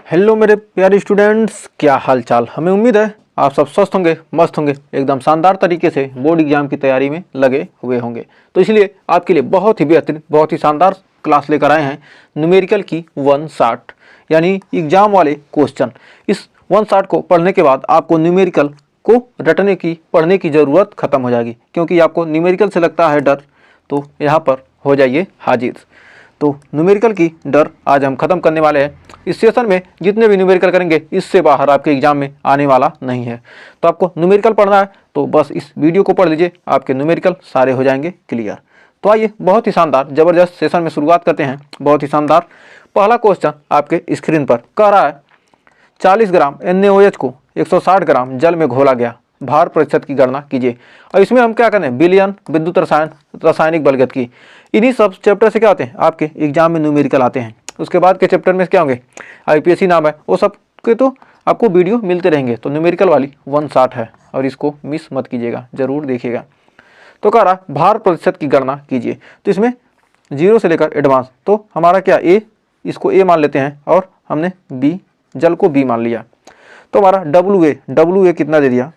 Hello मेरे प्यारे students, क्या हाल चाल। हमें उम्मीद है आप सब स्वस्थ होंगे, मस्त होंगे, एकदम शानदार तरीके से बोर्ड एग्जाम की तैयारी में लगे हुए होंगे। तो इसलिए आपके लिए बहुत ही बेहतरीन, बहुत ही शानदार क्लास लेकर आए हैं न्यूमेरिकल की 160 यानी एग्जाम वाले क्वेश्चन। इस 160 को पढ़ने के बाद आपको न्यूमेरिकल को रटने की, पढ़ने की ज़रूरत खत्म हो जाएगी, क्योंकि आपको न्यूमेरिकल से लगता है डर, तो यहाँ पर हो जाइए हाजिर। तो न्यूमेरिकल की डर आज हम खत्म करने वाले हैं। इस सेशन में जितने भी न्यूमेरिकल करेंगे इससे बाहर आपके एग्जाम में आने वाला नहीं है। तो आपको न्यूमेरिकल पढ़ना है तो बस इस वीडियो को पढ़ लीजिए, आपके न्यूमेरिकल सारे हो जाएंगे क्लियर। तो आइए बहुत ही शानदार ज़बरदस्त सेशन में शुरुआत करते हैं। बहुत ही शानदार पहला क्वेश्चन आपके स्क्रीन पर कह रहा है 40 ग्राम NaOH को 160 ग्राम जल में घोला गया, भार प्रतिशत की गणना कीजिए। और इसमें हम क्या करें, विलयन, विद्युत रसायन, रासायनिक बलगत की, इन्हीं सब चैप्टर से क्या आते हैं आपके एग्जाम में न्यूमेरिकल आते हैं। उसके बाद के चैप्टर में क्या होंगे, IPSC नाम है, वो सब के तो आपको वीडियो मिलते रहेंगे। तो न्यूमेरिकल वाली 160 है और इसको मिस मत कीजिएगा, जरूर देखिएगा। तो कह रहा भार प्रतिशत की गणना कीजिए। तो इसमें 0 से लेकर एडवांस, तो हमारा क्या ए, इसको ए मान लेते हैं और हमने बी, जल को बी मान लिया। तो हमारा WA कितना दे दिया,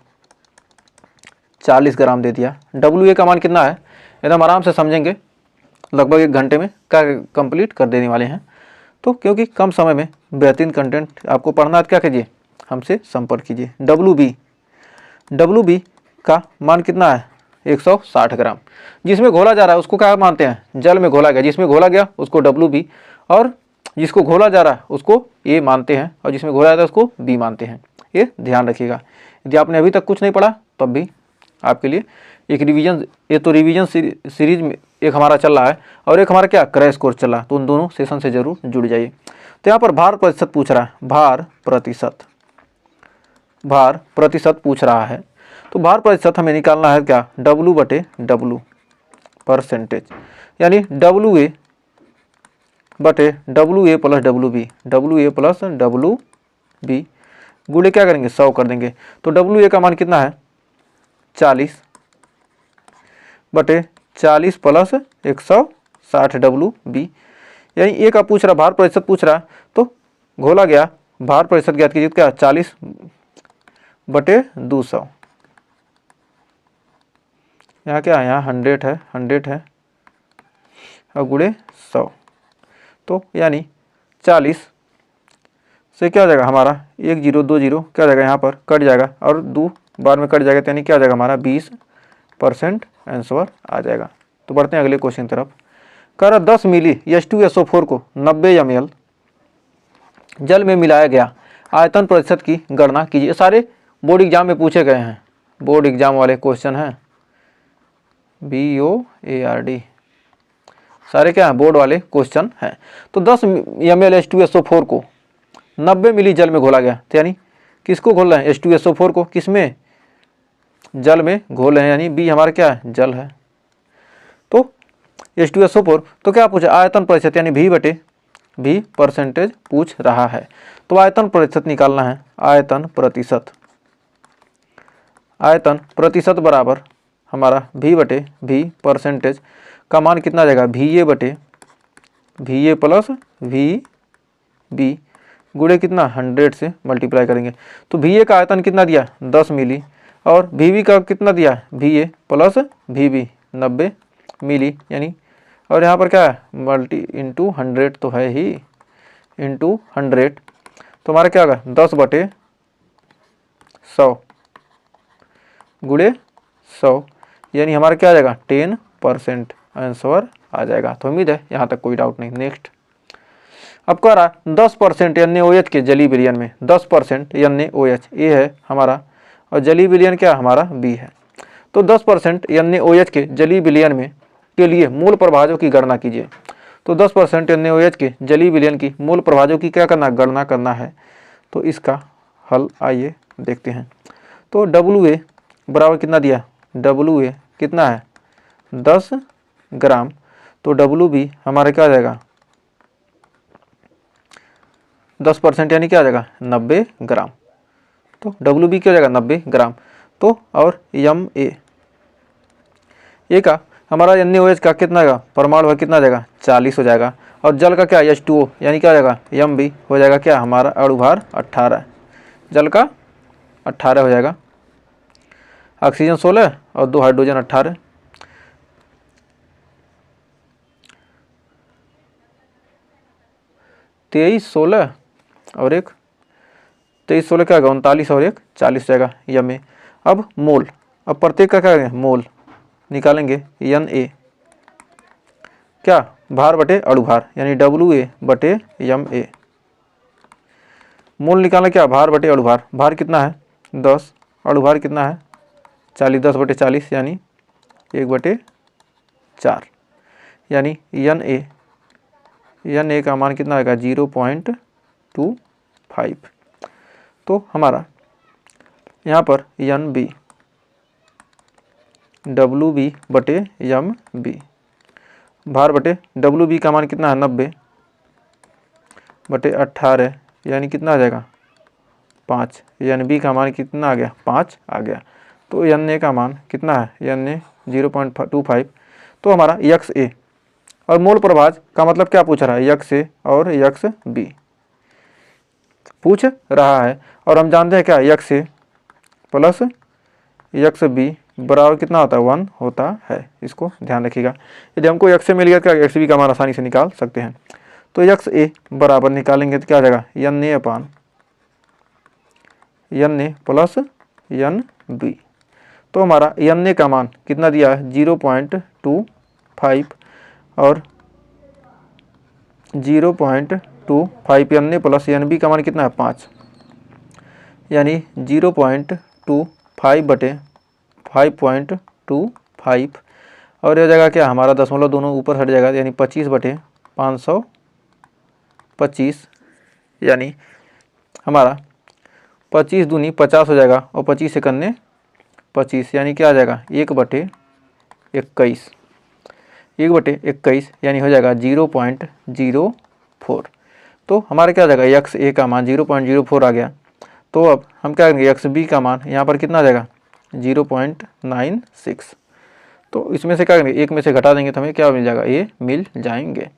40 ग्राम दे दिया। WA का मान कितना है, एकदम आराम से समझेंगे, लगभग 1 घंटे में क्या कंप्लीट कर देने वाले हैं। तो क्योंकि कम समय में बेहतरीन कंटेंट आपको पढ़ना है, क्या कीजिए, हमसे संपर्क कीजिए। WB का मान कितना है, 160 ग्राम। जिसमें घोला जा रहा है उसको क्या मानते हैं, जल में घोला गया, जिसमें घोला गया उसको WB, और जिसको घोला जा रहा है उसको A मानते हैं, और जिसमें घोला जाता है उसको B मानते हैं। ये ध्यान रखिएगा। यदि आपने अभी तक कुछ नहीं पढ़ा तब भी आपके लिए एक रिवीजन, ये तो रिवीजन सीरीज में एक हमारा चल रहा है और एक हमारा क्या क्रैश कोर्स चल रहा है, तो उन दोनों सेशन से जरूर जुड़ जाइए। तो यहाँ पर भार प्रतिशत पूछ रहा है, भार प्रतिशत पूछ रहा है। तो भार प्रतिशत हमें निकालना है क्या, W/W परसेंटेज, यानी WA प्लस WB गुणे क्या करेंगे, 100 कर देंगे। तो WA का मान कितना है, 40/40 प्लस 160 WB, यानी ए का पूछ रहा, भार प्रतिशत पूछ रहा है। तो घोला गया भार प्रतिशत ज्ञात कीजिए, क्या 40/200, यहाँ क्या है, यहाँ 100 है और गुणे 100। तो यानी 40 से क्या हो जाएगा हमारा, 1 0 2 0 क्या हो जाएगा, यहाँ पर कट जाएगा और 2 बार में कट जाएगा, तो यानी क्या हो जाएगा हमारा 20% आंसर आ जाएगा। तो बढ़ते हैं अगले क्वेश्चन की तरफ। कह रहा 10 मिली H2SO4 को 90 ml जल में मिलाया गया, आयतन प्रतिशत की गणना कीजिए। सारे बोर्ड एग्जाम में पूछे गए हैं, बोर्ड एग्जाम वाले क्वेश्चन हैं, BOARD, सारे क्या हैं, बोर्ड वाले क्वेश्चन हैं। तो 10 ml H2SO4 को 90 मिली जल में घोला गया, तो यानी किसको घोल रहे हैं, H2SO4 को, किसमें, जल में घोल रहे हैं, यानी बी हमारा क्या है, जल है। तो H2SO4, तो क्या पूछा, आयतन प्रतिशत, यानी V परसेंटेज पूछ रहा है। तो आयतन प्रतिशत निकालना है, आयतन प्रतिशत बराबर हमारा V परसेंटेज का मान कितना आ जाएगा, VA प्लस VB गुणे कितना, 100 से मल्टीप्लाई करेंगे। तो VA का आयतन कितना दिया, 10 मिली, और VB का कितना दिया, VA प्लस VB 90 मिली, यानी, और यहाँ पर क्या है, मल्टी इंटू 100 तो है ही, इंटू 100, तो हमारा क्या होगा, 10/100 गुणे 100, यानी हमारा क्या आ जाएगा, 10% आंसर आ जाएगा। तो उम्मीद है यहाँ तक कोई डाउट नहीं। नेक्स्ट अब कह रहा 10% NaOH के जलीय विलयन में, 10% NaOH ये है हमारा, और जलीय विलयन क्या हमारा B है। तो 10% NaOH के जलीय विलयन में के लिए मूल प्रभाजों की गणना कीजिए। तो 10% NaOH के जलीय विलयन की मूल प्रभाजों की क्या करना, गणना करना है। तो इसका हल आइए देखते हैं। तो WA बराबर कितना दिया, WA कितना है, 10 ग्राम। तो WB हमारा क्या आ जाएगा, 10% यानी क्या आ जाएगा, 90 ग्राम। तो WB क्या हो जाएगा, 90 ग्राम। तो और MA का हमारा NaOH का कितना आएगा, परमाणु भार कितना आ जाएगा, 40 हो जाएगा। और जल का क्या H2O यानी क्या हो जाएगा Mb हो जाएगा क्या हमारा अणुभार 18, जल का 18 हो जाएगा, ऑक्सीजन 16 और 2 हाइड्रोजन 18, तेईस 16 और एक 23 16 क्या होगा 39 और एक 40 जाएगा यम ए। अब मोल, अब प्रत्येक का क्या करेंगे मोल निकालेंगे Na क्या भार बटे अणुभार यानी WA बटे Ma। मोल निकालना क्या भार बटे अणुभार, भार कितना है 10, अणुभार कितना है 40, 10 बटे 40 यानी 1/4 यानी Na का मान कितना आएगा 0.25। तो हमारा यहाँ पर NB WB बटे MB, भार बटे WB का मान कितना है 90 बटे 18 यानी कितना आ जाएगा 5, NB का मान कितना आ गया 5 आ गया। तो Na का मान कितना है Na 0.25। तो हमारा XA और मोल प्रभाज का मतलब क्या पूछ रहा है XA और XB पूछ रहा है, और हम जानते हैं क्या XA प्लस XB बराबर कितना होता है 1 होता है, इसको ध्यान रखिएगा। यदि हमको XA मिल गया क्या XB का मान आसानी से निकाल सकते हैं। तो XA बराबर निकालेंगे तो क्या आ जाएगा Na अपान Na प्लस NB। तो हमारा Na का मान कितना दिया है 0.25 और 0.25 Na प्लस NB का मान कितना है 5 यानी 0.25 बटे 5.25 और यह जगह क्या हमारा दशमलव दोनों ऊपर हट जाएगा यानी 25 बटे 525 यानी हमारा 25 दूनी 50 हो जाएगा और 25 से कन्ने 25 यानी क्या आ जाएगा 1/21, 1/21 यानी हो जाएगा 0.04। तो हमारे क्या आ जाएगा XA का मान 0.04 आ गया। तो अब हम क्या करेंगे XB का मान यहाँ पर कितना आ जाएगा 0.96। तो इसमें से क्या करेंगे एक में से घटा देंगे तो हमें क्या मिल जाएगा ये मिल जाएंगे।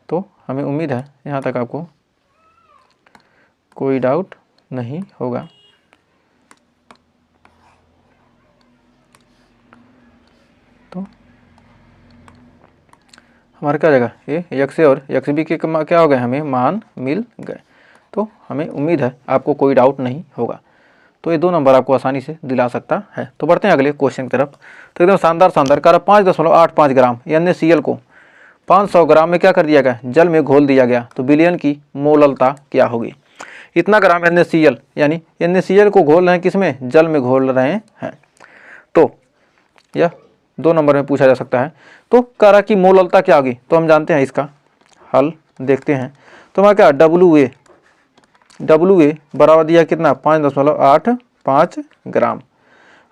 तो हमें उम्मीद है यहाँ तक आपको कोई डाउट नहीं होगा। तो हमारा क्या जाएगा ये XA और XB के क्या हो गए हमें मान मिल गए। तो हमें उम्मीद है आपको कोई डाउट नहीं होगा। तो ये 2 नंबर आपको आसानी से दिला सकता है। तो बढ़ते हैं अगले क्वेश्चन की तरफ। तो एकदम शानदार कह रहा 5.85 ग्राम NaCl को 500 ग्राम में क्या कर दिया गया जल में घोल दिया गया तो विलयन की मोललता क्या होगी। इतना ग्राम NaCl यानी NaCl को घोल रहे हैं किसमें जल में घोल रहे हैं। तो यह 2 नंबर में पूछा जा सकता है। तो कह रहा कि मोललता क्या होगी, तो हम जानते हैं इसका हल देखते हैं। तो हमारा क्या WA बराबर दिया कितना 5.85 ग्राम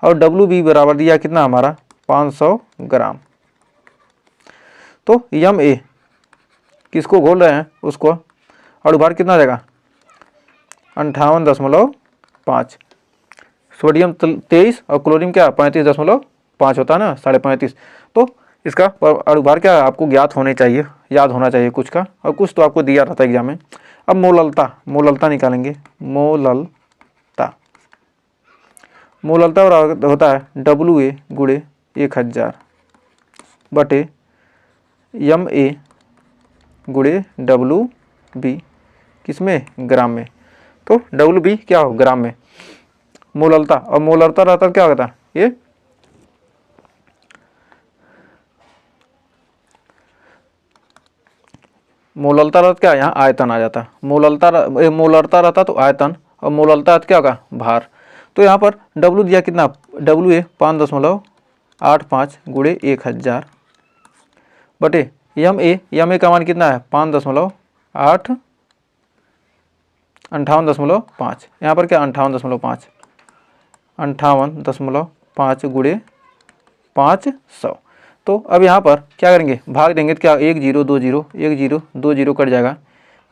और WB बराबर दिया कितना हमारा 500 ग्राम। तो MA किसको घोल रहे हैं उसको अणुभार कितना जाएगा 58.5, सोडियम 23 और क्लोरीन क्या 35.5 होता है ना 35.5। तो इसका अणुभार क्या आपको ज्ञात होने चाहिए, याद होना चाहिए कुछ का, और कुछ तो आपको दिया रहता है एग्जाम में। अब मोललता निकालेंगे। मोललता होता है WA गुणे 1000 बटे MA गुणे WB किसमें ग्राम में। तो WB क्या हो ग्राम में मोललता, और मोललता रहता क्या होता ये मोललता रहता क्या यहाँ आयतन आ जाता, मोललता रहता तो आयतन, और मोललता क्या होगा भार। तो यहाँ पर W दिया कितना WA 5.85 गुणे 1000 बटे MA का मान कितना है 5.58 58.5, यहाँ पर क्या 58.5 गुणे 500। तो अब यहाँ पर क्या करेंगे भाग देंगे तो क्या 1 0 2 0 1 0 2 0 कट जाएगा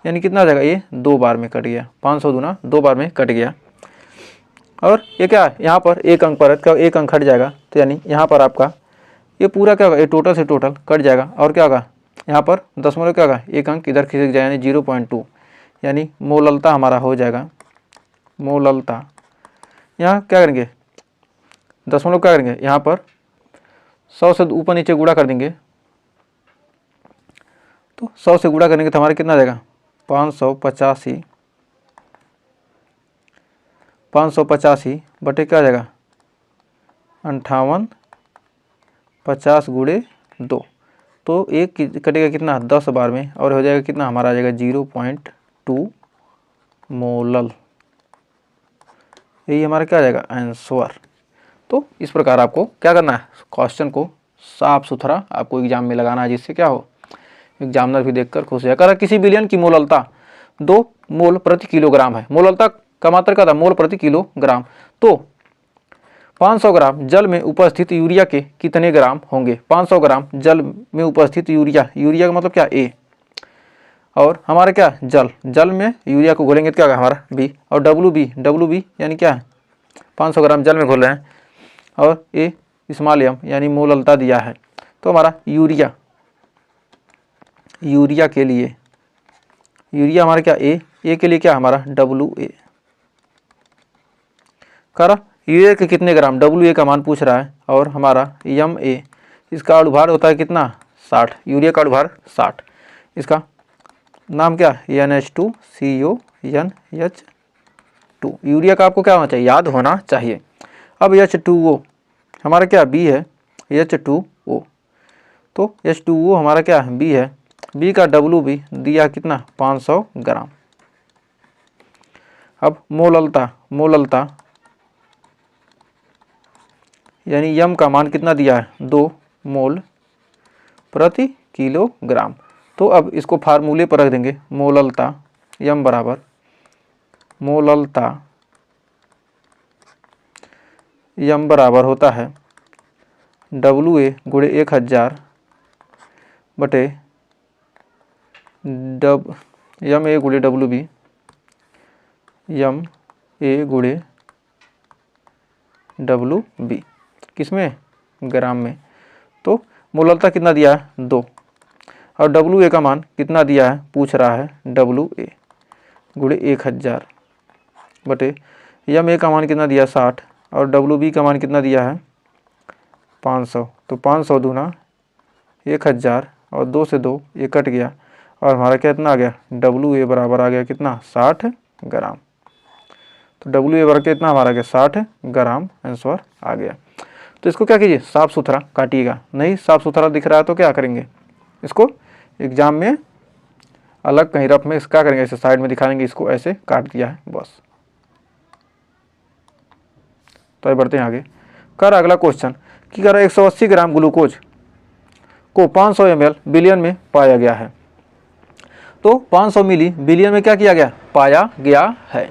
यानी कितना आ जाएगा ये 2 बार में कट गया, 500 दूना 2 बार में कट गया। और ये क्या यहाँ पर 1 अंक पर है, क्या 1 अंक हट जाएगा तो यानी यहाँ पर आपका ये पूरा क्या होगा ये टोटल से टोटल कट जाएगा और क्या होगा यहाँ पर दशमलव क्या होगा, एक अंक इधर खिसक जाए यानी 0.2, यानी मोललता हमारा हो जाएगा, मोललता। यहाँ क्या करेंगे, दशमलव क्या करेंगे, यहाँ पर 100 से ऊपर नीचे गुणा कर देंगे, तो 100 से गुणा करेंगे तो हमारा कितना आ जाएगा, 585 बटे क्या आ जाएगा 58, 50 गुणे 2, तो एक कटेगा कितना 10 बार में, और हो जाएगा कितना हमारा आ जाएगा 0.2 मोलल। यही हमारा क्या आ जाएगा आंसर। तो इस प्रकार आपको क्या करना है, क्वेश्चन को साफ सुथरा आपको एग्जाम में लगाना है, जिससे क्या हो एग्जामिनर भी देखकर खुश है। अगर किसी विलयन की मोललता 2 मोल प्रति किलोग्राम है, मोललता का मात्रा क्या था, मोल प्रति किलोग्राम, तो 500 ग्राम जल में उपस्थित यूरिया के कितने ग्राम होंगे। 500 ग्राम जल में उपस्थित यूरिया, यूरिया का मतलब क्या ए, और हमारा क्या जल में यूरिया को घोलेंगे तो क्या होगा हमारा बी, और डब्ल्यू बी यानी क्या है 500 ग्राम जल में घोल रहे हैं, और ए स्मॉल एम यानी मोललता दिया है। तो हमारा यूरिया के लिए, यूरिया हमारा क्या ए के लिए क्या हमारा WA करा, यूरिया के कितने ग्राम, WA का मान पूछ रहा है, और हमारा MA इसका अणुभार होता है कितना 60, यूरिया का अणुभार 60, इसका नाम क्या NH2CONH2, यूरिया का आपको क्या होना चाहिए, याद होना चाहिए। अब H2O हमारा क्या B है, H2O, तो H2O हमारा क्या B है, B का WB दिया कितना 500 ग्राम। अब मोललता यानी यम का मान कितना दिया है 2 मोल प्रति किलोग्राम। तो अब इसको फार्मूले पर रख देंगे, मोललता यम बराबर मोललता यम बराबर होता है WA गुणे 1000 बटे MA गुणे WB, MA गुणे WB किसमें ग्राम में। तो मोललता कितना दिया है 2, और WA का मान कितना दिया है पूछ रहा है, WA गुणे 1000 बटे MA का मान कितना दिया 60, और WB का मान कितना दिया है 500, तो 500 दूना 1000 और 2 से 2 ये कट गया, और हमारा कितना आ गया WA बराबर आ गया कितना 60 ग्राम। तो WA बराबर कितना हमारा आ गया 60 ग्राम, आंसर आ गया। तो इसको क्या कीजिए साफ़ सुथरा काटिएगा, नहीं साफ़ सुथरा दिख रहा है तो क्या करेंगे, इसको एग्जाम में अलग कहीं रफ में क्या करेंगे, ऐसे साइड में दिखा देंगे, इसको ऐसे काट दिया है बस। तो बढ़ते हैं आगे, कर अगला क्वेश्चन कि कर 180 ग्राम ग्लूकोज को 500 ml बिलियन में पाया गया है। तो 500 मिली बिलियन में क्या किया गया, पाया गया है।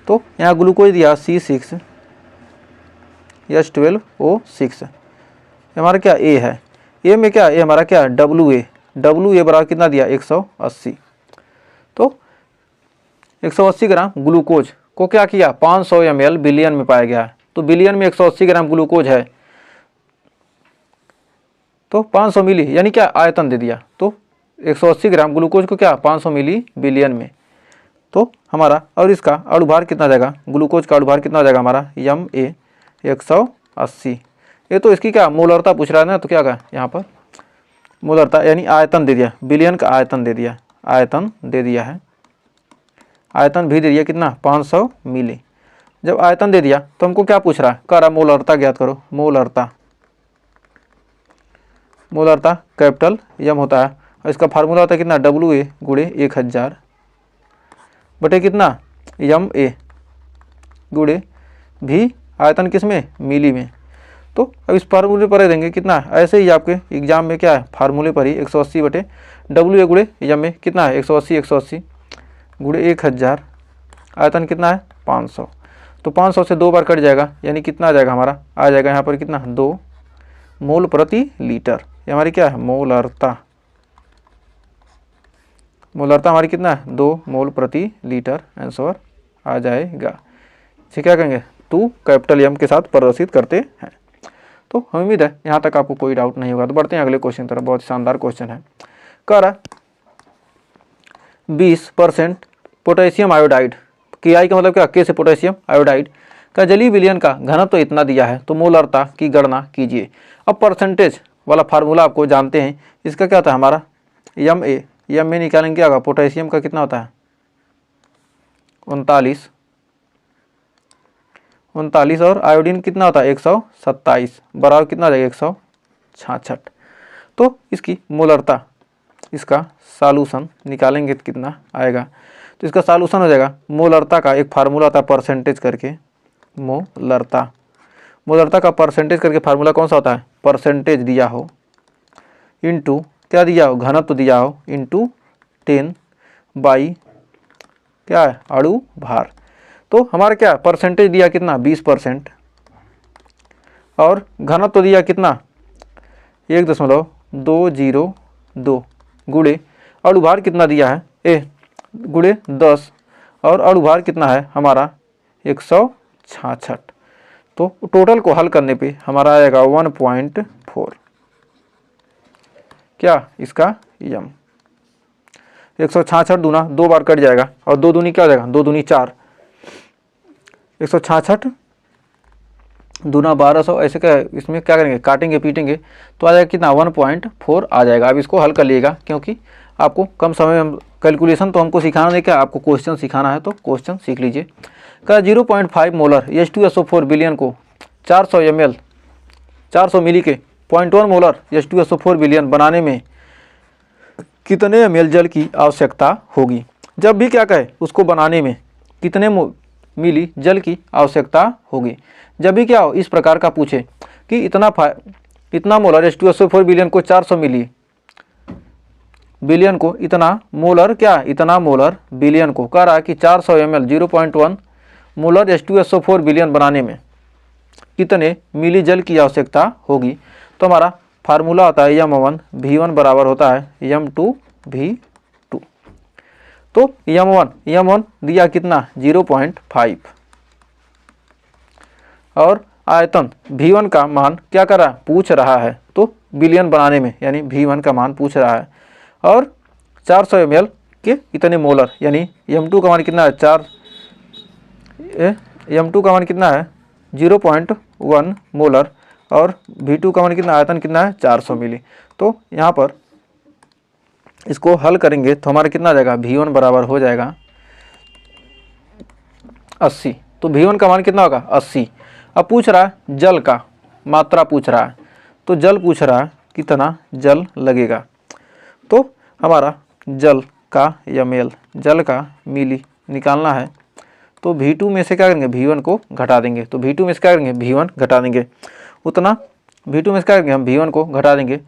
तो यहाँ ग्लूकोज दिया C6H12O6, हमारा क्या ए है, ए में क्या ए हमारा क्या WA बराबर कितना दिया 180। तो 180 ग्राम ग्लूकोज को क्या किया 500 ml बिलियन में पाया गया है। तो बिलियन में 180 ग्राम ग्लूकोज है, तो 500 मिली यानी क्या आयतन दे दिया। तो 180 ग्राम ग्लूकोज को क्या 500 मिली बिलियन में, तो हमारा और इसका अणुभार कितना जाएगा, ग्लूकोज का अणुभार कितना जाएगा हमारा MA 180। ये तो इसकी क्या मोलरता पूछ रहा है ना, तो क्या कहा यहाँ पर मोलरता यानी आयतन दे दिया, बिलियन का आयतन दे दिया, आयतन दे दिया है, आयतन भी दे दिया कितना 500 मिली। जब आयतन दे दिया तो हमको क्या पूछ रहा है, कह रहा मोलरता ज्ञात करो। मोलरता कैपिटल M होता है, और इसका फार्मूला होता है कितना WA गुणे 1000 बटे कितना MA गुणे भी आयतन किस में मिली में। तो अब इस फार्मूले पर देंगे कितना, ऐसे ही आपके एग्जाम में क्या है फार्मूले पर ही 180 बटे WA गुणे MA कितना है 180 गुणे 1000, आयतन कितना है 500। तो 500 से 2 बार कट जाएगा, यानी कितना आ जाएगा हमारा आ जाएगा यहाँ पर कितना 2 मोल प्रति लीटर। ये हमारी क्या है मोलरता हमारी कितना है 2 मोल प्रति लीटर, आंसर आ जाएगा। इसे क्या कहेंगे 2 कैपिटल M के साथ प्रदर्शित करते हैं। तो हमें उम्मीद है यहाँ तक आपको कोई डाउट नहीं होगा। तो बढ़ते हैं अगले क्वेश्चन तरफ। बहुत ही शानदार क्वेश्चन है। कह रहा 20% पोटेशियम आयोडाइड, की आई का मतलब क्या, के से पोटेशियम आयोडाइड का जलीय विलयन का घनत्व तो इतना दिया है, तो मोलरता की गणना कीजिए। अब परसेंटेज वाला फार्मूला आपको जानते हैं, इसका क्या होता है हमारा एम में निकालेंगे क्या होगा, पोटेशियम का कितना होता है 39 और आयोडीन कितना होता है 127, बराबर कितना आ जाएगा 166। तो इसकी मोलरता, इसका सॉल्यूशन निकालेंगे तो कितना आएगा, तो इसका सॉल्यूशन हो जाएगा मोलरता का एक फार्मूला था परसेंटेज करके, मोलरता का परसेंटेज करके फार्मूला कौन सा होता है, परसेंटेज दिया हो इनटू क्या दिया हो, घनत्व दिया हो, इनटू 10 बाई क्या है अणु भार। तो हमारा क्या परसेंटेज दिया कितना 20% और घनत्व दिया कितना 1.202 गुणे अणु भार कितना दिया है गुणे 10 और अणु भार कितना है हमारा 166। तो टोटल को हल करने पे हमारा आएगा 1.4 क्या इसका यम, 166 दूना 2 बार कट जाएगा और 2 दूनी क्या हो जाएगा 2 दूनी 4, 166 दूना 1200, ऐसे क्या इसमें क्या करेंगे काटेंगे पीटेंगे तो आ जाएगा कितना 1.4 आ जाएगा। अब इसको हल कर लीजिएगा क्योंकि आपको कम समय में कैलकुलेशन तो हमको सिखाना नहीं, क्या आपको क्वेश्चन सिखाना है, तो क्वेश्चन सीख लीजिए। का 0.5 मोलर H2SO4 विलयन को 400 ml 400 मिली के 0.1 मोलर H2SO4 विलयन बनाने में कितने ml जल की आवश्यकता होगी। जब भी क्या कहे उसको बनाने में कितने मिली जल की आवश्यकता होगी, जब भी क्या हो इस प्रकार का पूछे कि इतना मोलर H2SO4 विलयन को 400 मिली बिलियन को इतना मोलर क्या इतना मोलर बिलियन को कह रहा है कि 400 ml 0.1 मोलर H2SO4 विलयन बनाने में कितने मिली जल की आवश्यकता होगी। तो हमारा फार्मूला होता है M1 V1 बराबर होता है M2 V2। तो M1 दिया कितना 0.5 और आयतन V1 का मान क्या कर रहा है पूछ रहा है, तो बिलियन बनाने में यानी V1 का मान पूछ रहा है और 400 ml के इतने मोलर यानी M2 का मान कितना है M2 का मान कितना है 0.1 मोलर और V2 का मान कितना आयतन कितना है 400 मिली। तो यहाँ पर इसको हल करेंगे तो हमारा कितना आ जाएगा V1 बराबर हो जाएगा 80। तो V1 का मान कितना होगा 80। अब पूछ रहा है जल का मात्रा पूछ रहा है, तो जल पूछ रहा है कितना जल लगेगा। तो हमारा जल का ml जल का मिली निकालना है, तो V2 में से क्या करेंगे V1 को घटा देंगे, तो V2 में से क्या करेंगे V1 घटा देंगे, उतना V2 में से क्या करेंगे हम V1 को घटा देंगे।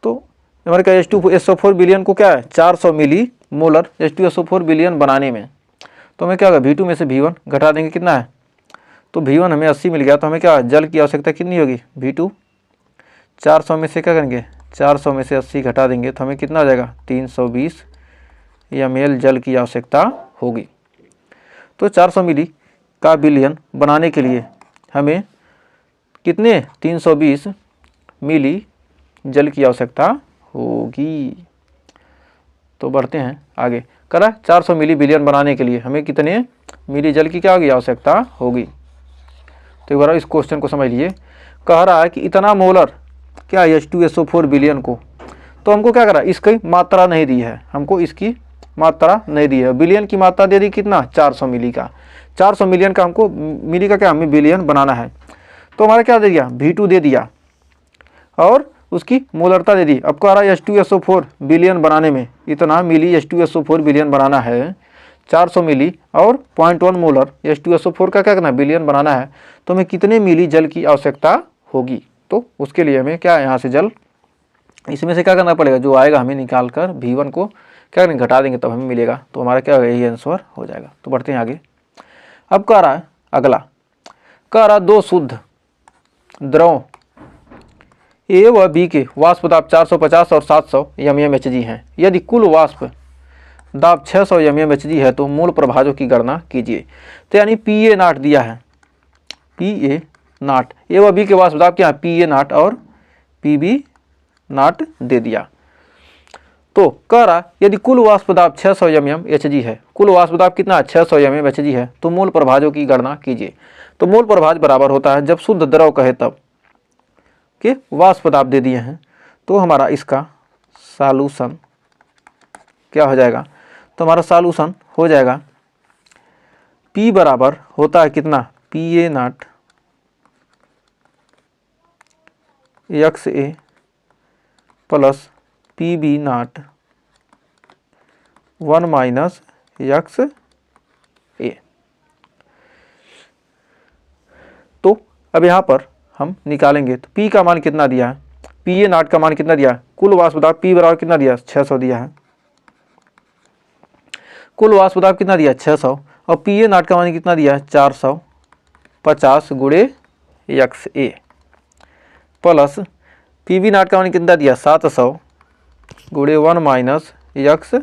तो हमारे क्या H2SO4 विलयन को क्या है 400 मिली मोलर H2SO4 विलयन बनाने में, तो हमें क्या होगा V2 में से V1 घटा देंगे कितना है, तो V1 हमें 80 मिल गया। तो हमें क्या जल की आवश्यकता कितनी होगी V2 400 में से क्या करेंगे 400 में से 80 घटा देंगे तो हमें कितना आ जाएगा 320 ml जल की आवश्यकता होगी। तो 400 मिली का विलयन बनाने के लिए हमें कितने 320 मिली जल की आवश्यकता होगी। तो बढ़ते हैं आगे, करा 400 मिली विलयन बनाने के लिए हमें कितने मिली जल की क्या होगी आवश्यकता होगी। तो एक बार इस क्वेश्चन को समझ लिए, कह रहा है कि इतना मोलर क्या H2SO4 विलयन को, तो हमको क्या करा इसकी मात्रा नहीं दी है, हमको इसकी मात्रा नहीं दी है। विलयन की मात्रा दे दी कितना 400 मिली का, 400 मिलियन का हमको मिली का क्या हमें विलयन बनाना है। तो हमारा क्या दे दिया V2 दे दिया और उसकी मोलरता दे दी। अब कह रहा है H2SO4 विलयन बनाने में इतना मिली H2SO4 विलयन बनाना है 400 मिली और 0.1 मोलर H2SO4 का क्या करना है विलयन बनाना है, तो हमें कितने मिली जल की आवश्यकता होगी। तो उसके लिए हमें क्या यहाँ से जल इसमें से क्या करना पड़ेगा, जो आएगा हमें निकाल कर V1 को क्या करेंगे घटा देंगे तब हमें मिलेगा। तो हमारा क्या होगा यही आंसर हो जाएगा। तो बढ़ते हैं आगे। अब कह रहा है अगला, कह रहा 2 शुद्ध द्रव ए व बी के वाष्प दाब 450 और 700 mmHg हैं। यदि कुल वाष्प दाब 600 mmHg है तो मूल प्रभाजों की गणना कीजिए। तो यानी PA0 दिया है, PA नाट, ए व बी के वाष्प दाब क्या, PA नाट और PB नाट दे दिया। तो कह रहा यदि कुल वाष्प दाब 600 mm Hg है, कुल वाष्प दाब कितना 600 mm Hg है, तो मूल प्रभाजों की गणना कीजिए। तो मूल प्रभाज बराबर होता है, जब शुद्ध द्रव कहे तब के वाष्प दाब दे दिए हैं, तो हमारा इसका सॉल्यूशन क्या हो जाएगा, तो हमारा सॉल्यूशन हो जाएगा P बराबर होता है कितना, PA नाट XA प्लस PB नाट 1 माइनस XA। तो अब यहाँ पर हम निकालेंगे, तो P का मान कितना दिया है, PA नाट का मान कितना दिया है, कुल वाष्प दाब P बराबर कितना दिया, 600 दिया है, कुल वाष्प दाब कितना दिया 600, और PA नाट का मान कितना दिया है 450 गुणे XA प्लस PB नाट का मान कितना दिया 700 गुणे 1 माइनस XA।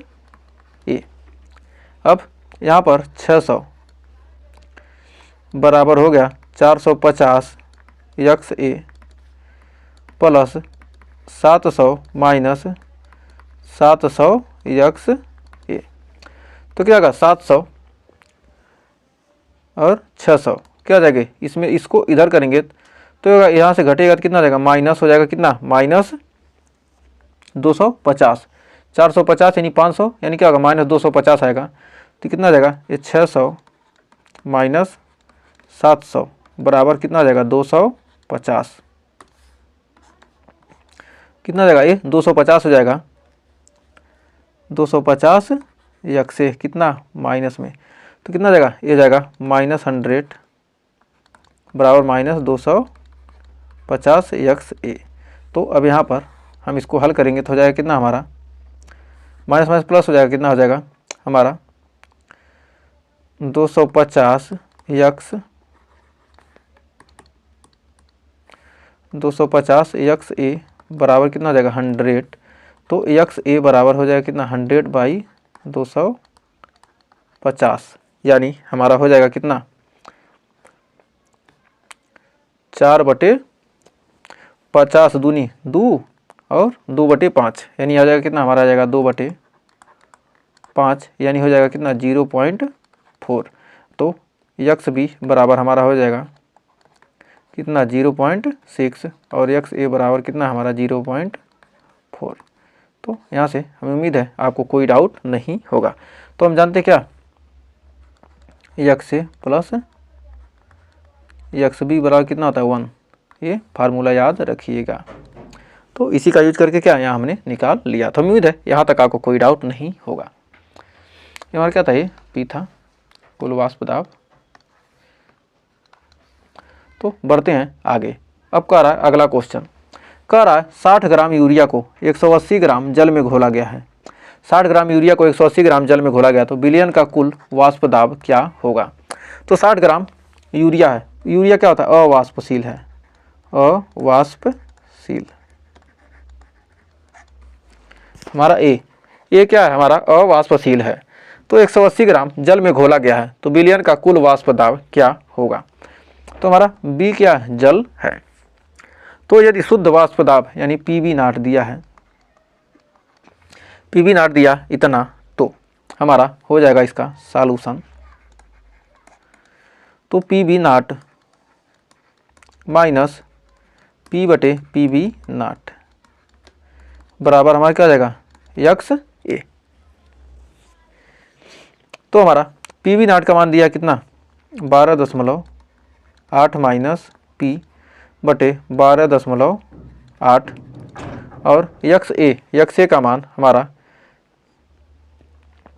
अब यहाँ पर 600 बराबर हो गया 450 XA प्लस 700 माइनस 700 XA। तो क्या होगा 700 और 600 क्या हो जाएगा, इसमें इसको इधर करेंगे तो यहाँ से घटेगा तो कितना जाएगा, माइनस हो जाएगा कितना, माइनस 250, 450 यानी 500 यानी क्या होगा माइनस 250 आएगा, तो कितना जाएगा ये 600 माइनस 700 बराबर कितना आ जाएगा 250, कितना जाएगा ये 250 हो जाएगा, 250 XA कितना माइनस में, तो कितना जाएगा ये जाएगा -100 बराबर -250 XA। तो अब यहाँ पर हम इसको हल करेंगे तो हो जाएगा कितना हमारा, माइनस माइनस प्लस हो जाएगा, कितना हो जाएगा हमारा 250 XA बराबर कितना हो जाएगा 100। तो XA बराबर हो जाएगा कितना 100/250, यानी हमारा हो जाएगा कितना 4/50 दूनी 2 और 2/5 यानी आ जाएगा कितना हमारा आ जाएगा 2/5 यानी हो जाएगा कितना 0.4। तो XB बराबर हमारा हो जाएगा कितना 0.6 और XA बराबर कितना हमारा 0.4। तो यहाँ से हमें उम्मीद है आपको कोई डाउट नहीं होगा। तो हम जानते क्या XA प्लस XB बराबर कितना होता है 1, ये फार्मूला याद रखिएगा। तो इसी का यूज करके क्या यहाँ हमने निकाल लिया। तो उम्मीद है यहाँ तक आपको कोई डाउट नहीं होगा। ये हमारा क्या था, ये P था कुल वाष्प दाब। तो बढ़ते हैं आगे। अब कह रहा है अगला क्वेश्चन, कह रहा है 60 ग्राम यूरिया को 180 ग्राम जल में घोला गया है, 60 ग्राम यूरिया को 180 ग्राम जल में घोला गया तो विलयन का कुल वाष्प दाब क्या होगा। तो 60 ग्राम यूरिया है, यूरिया क्या होता है अवाष्पशील है, अवाष्पशील हमारा ए क्या है हमारा अवाष्पशील है। तो 180 ग्राम जल में घोला गया है तो विलयन का कुल वाष्प दाब क्या होगा। तो हमारा बी क्या है जल है। तो यदि शुद्ध वाष्प दाब यानी PB नाट दिया है, PB नाट दिया इतना, तो हमारा हो जाएगा इसका सॉल्यूशन। तो PB नाट माइनस P/PB नाट बराबर हमारा क्या हो जाएगा XA। तो हमारा PB नाट का मान दिया कितना 12.8 माइनस P/12.8 और XA का मान हमारा,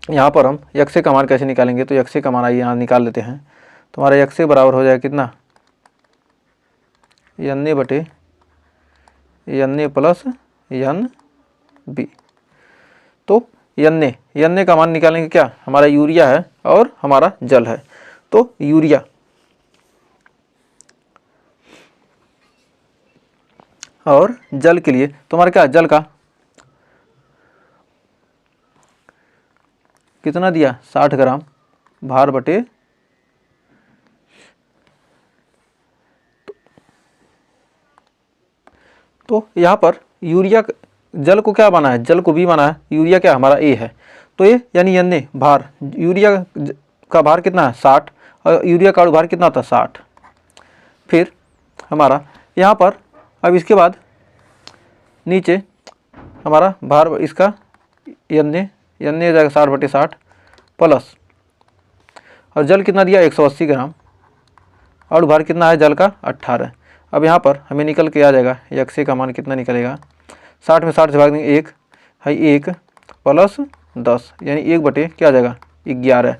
यहाँ पर हम XA का मान कैसे निकालेंगे, तो XA का मान आइए यहाँ निकाल लेते हैं। तो हमारा XA बराबर हो जाएगा कितना Na प्लस NB। तो Na का मान निकालेंगे क्या, हमारा यूरिया है और हमारा जल है। तो यूरिया और जल के लिए तो हमारा क्या जल का कितना दिया 60 ग्राम भार बटे तो यहाँ पर यूरिया जल को क्या बना है, जल को बी बना है, यूरिया क्या हमारा ए है। तो ये यानी अन्य भार, यूरिया का भार कितना है 60 और यूरिया का भार कितना था 60। फिर हमारा यहाँ पर अब इसके बाद नीचे हमारा भार इसका अन्य हो जाएगा 60/60 प्लस, और जल कितना दिया 180 ग्राम और भार कितना है जल का 18। अब यहाँ पर हमें निकल के आ जाएगा यक्से का मान कितना निकलेगा, 60 में 60 से भाग देंगे 1 है 1 प्लस 10 यानी 1 बटे क्या आ जाएगा 11,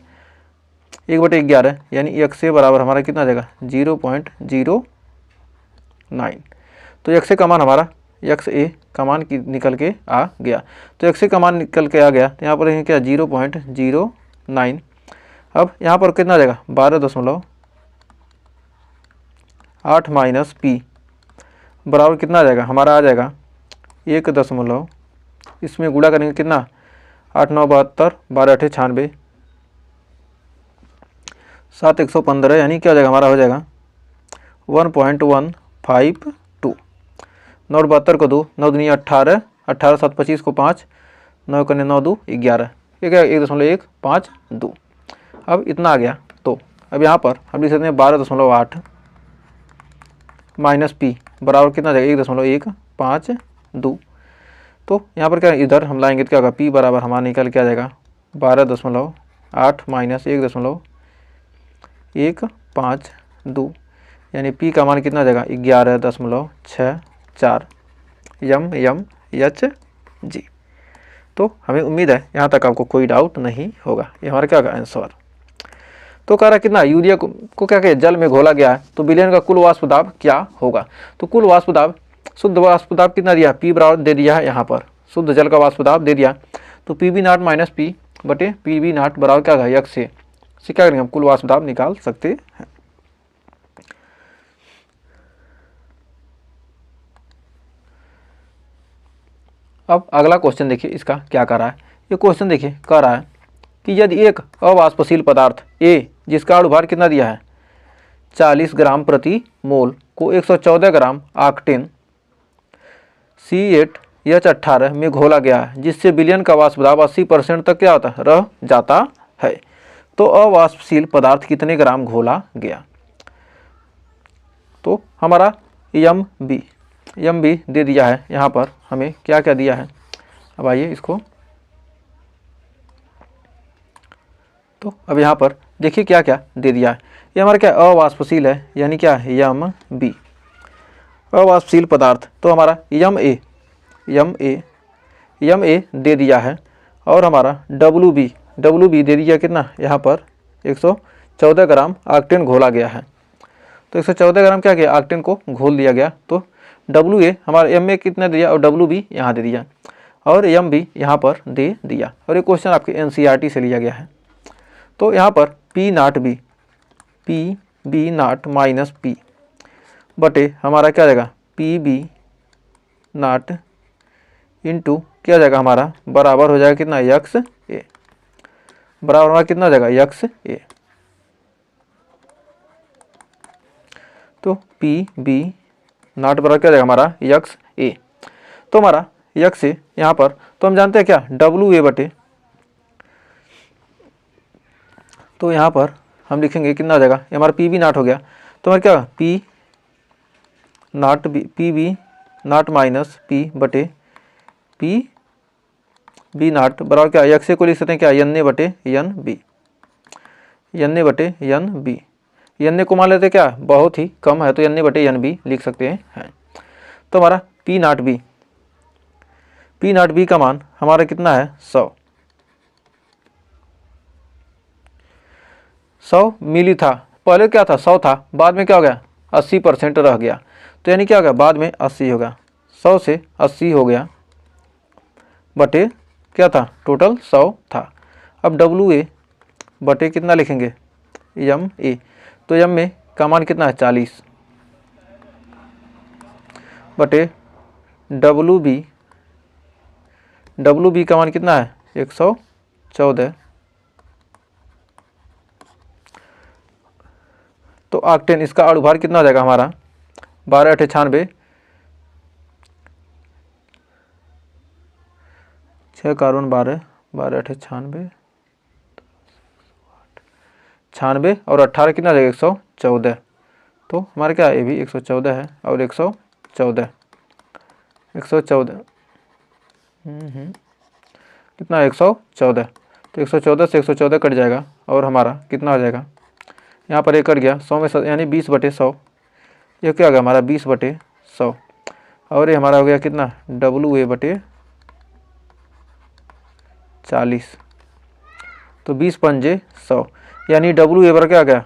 1/11 यानी यक्से बराबर हमारा कितना आ जाएगा 0.09। तो यक्से का मान हमारा यक्स ए का मान निकल के आ गया। तो यक्से का मान निकल के आ गया, तो यहाँ पर क्या 0.09। अब यहाँ पर कितना आ जाएगा 12.8 माइनस पी बराबर कितना आ जाएगा हमारा आ जाएगा 1 इसमें गुणा करेंगे कितना 8 9 72 12 8 96 7 115 यानी क्या हो जाएगा हमारा हो जाएगा 1.152। 9 72 को 2 9 दूनी 18 18 7 25 को 5 9 कने 9 2 11 1.152। अब इतना आ गया। तो अब यहाँ पर हम लिख सकते हैं 12.8 माइनस पी बराबर कितना आ जाएगा 1.152। तो यहाँ पर क्या इधर हम लाएंगे तो क्या होगा पी बराबर हमारा निकल के आ जाएगा 12.8 माइनस 1.152 यानी पी का मान कितना आ जाएगा 11.64 एच जी। तो हमें उम्मीद है यहाँ तक आपको कोई डाउट नहीं होगा। ये हमारा क्या होगा आंसर। तो कह रहा कितना यूरिया को क्या कहे जल में घोला गया है, तो विलयन का कुल वाष्प दाब क्या होगा। तो कुल वाष्प दाब शुद्ध वाष्प दाब कितना दिया पी बराबर दे दिया है, यहाँ पर शुद्ध जल का वाष्प दाब दे दिया। तो P B naught minus P बटे पी बी नॉट बराबर क्या होगा यक्स से क्या करेंगे हम कुल वाष्प दाब निकाल सकते हैं। अब अगला क्वेश्चन देखिए इसका क्या कर रहा है। ये क्वेश्चन देखिए कह रहा है कि यदि एक अवाष्पशील पदार्थ ए जिसका अणुभार कितना दिया है 40 ग्राम प्रति मोल को 114 ग्राम ऑक्टेन C8H18 में घोला गया है, जिससे विलयन का वाष्प दाब 80% तक क्या होता है रह जाता है, तो अवाष्पशील पदार्थ कितने ग्राम घोला गया। तो हमारा एम बी दे दिया है। यहाँ पर हमें क्या क्या दिया है, अब आइए इसको। तो अब यहाँ पर देखिए क्या क्या दे दिया है। ये हमारा क्या अवाष्पशील है यानी क्या एम बी अवाष्पशील पदार्थ। तो हमारा एम ए दे दिया है और हमारा डब्ल्यू बी दे दिया कितना यहाँ पर 114 ग्राम ऑक्टेन घोला गया है। तो 114 ग्राम क्या किया ऑक्टेन को घोल दिया गया। तो डब्ल्यू ए हमारा एम ए कितना दिया और डब्ल्यू बी यहाँ दे दिया और एम बी यहाँ पर दे दिया। और ये क्वेश्चन आपके एनसीईआरटी से लिया गया है। तो यहाँ पर P B naught minus P बटे हमारा क्या जाएगा पी बी नॉट इंटू क्या जाएगा हमारा बराबर हो जाएगा कितना यक्स ए बराबर हमारा कितना जाएगा यक्स ए। तो पी बी नॉट बराबर क्या जाएगा हमारा यक्स ए। तो हमारा यक्स ए यहाँ पर तो हम जानते हैं क्या डब्ल्यू ए बटे, तो यहाँ पर हम लिखेंगे कितना आ जाएगा ये हमारा पी बी नॉट हो गया। तो हमारा क्या P B naught minus P बटे पी बी नॉट बराबर क्या यक्स ए को लिख सकते हैं क्या एन बटे एन बी एन को मान लेते हैं क्या बहुत ही कम है तो एन बटे एन बी लिख सकते हैं। तो हमारा पी नॉट बी का मान हमारा कितना है 100 मिली था। पहले क्या था 100 था, बाद में क्या हो गया 80% रह गया। तो यानी क्या हो गया बाद में 80 हो गया, 100 से 80 हो गया बटे क्या था टोटल 100 था। अब डब्ल्यू ए बटे कितना लिखेंगे एम ए। तो एम में का मान कितना है 40 बटे डब्ल्यू बी का मान कितना है 114। तो ऑक्टेन इसका अणुभार कितना हो जाएगा हमारा 12 8 96 6 कार्बन 12, 12 8 96, 96 और 18 कितना रहेगा 114। तो हमारे क्या ये भी 114 है और 114, 114 कितना 114। तो 114 से 114 कट जाएगा और हमारा कितना आ जाएगा, यहाँ पर ये कट गया 100 में यानी 20/100, ये क्या आ गया हमारा 20/100 और ये हमारा हो गया कितना WA/40। तो 20×100 यानी WA बराबर क्या आ गया,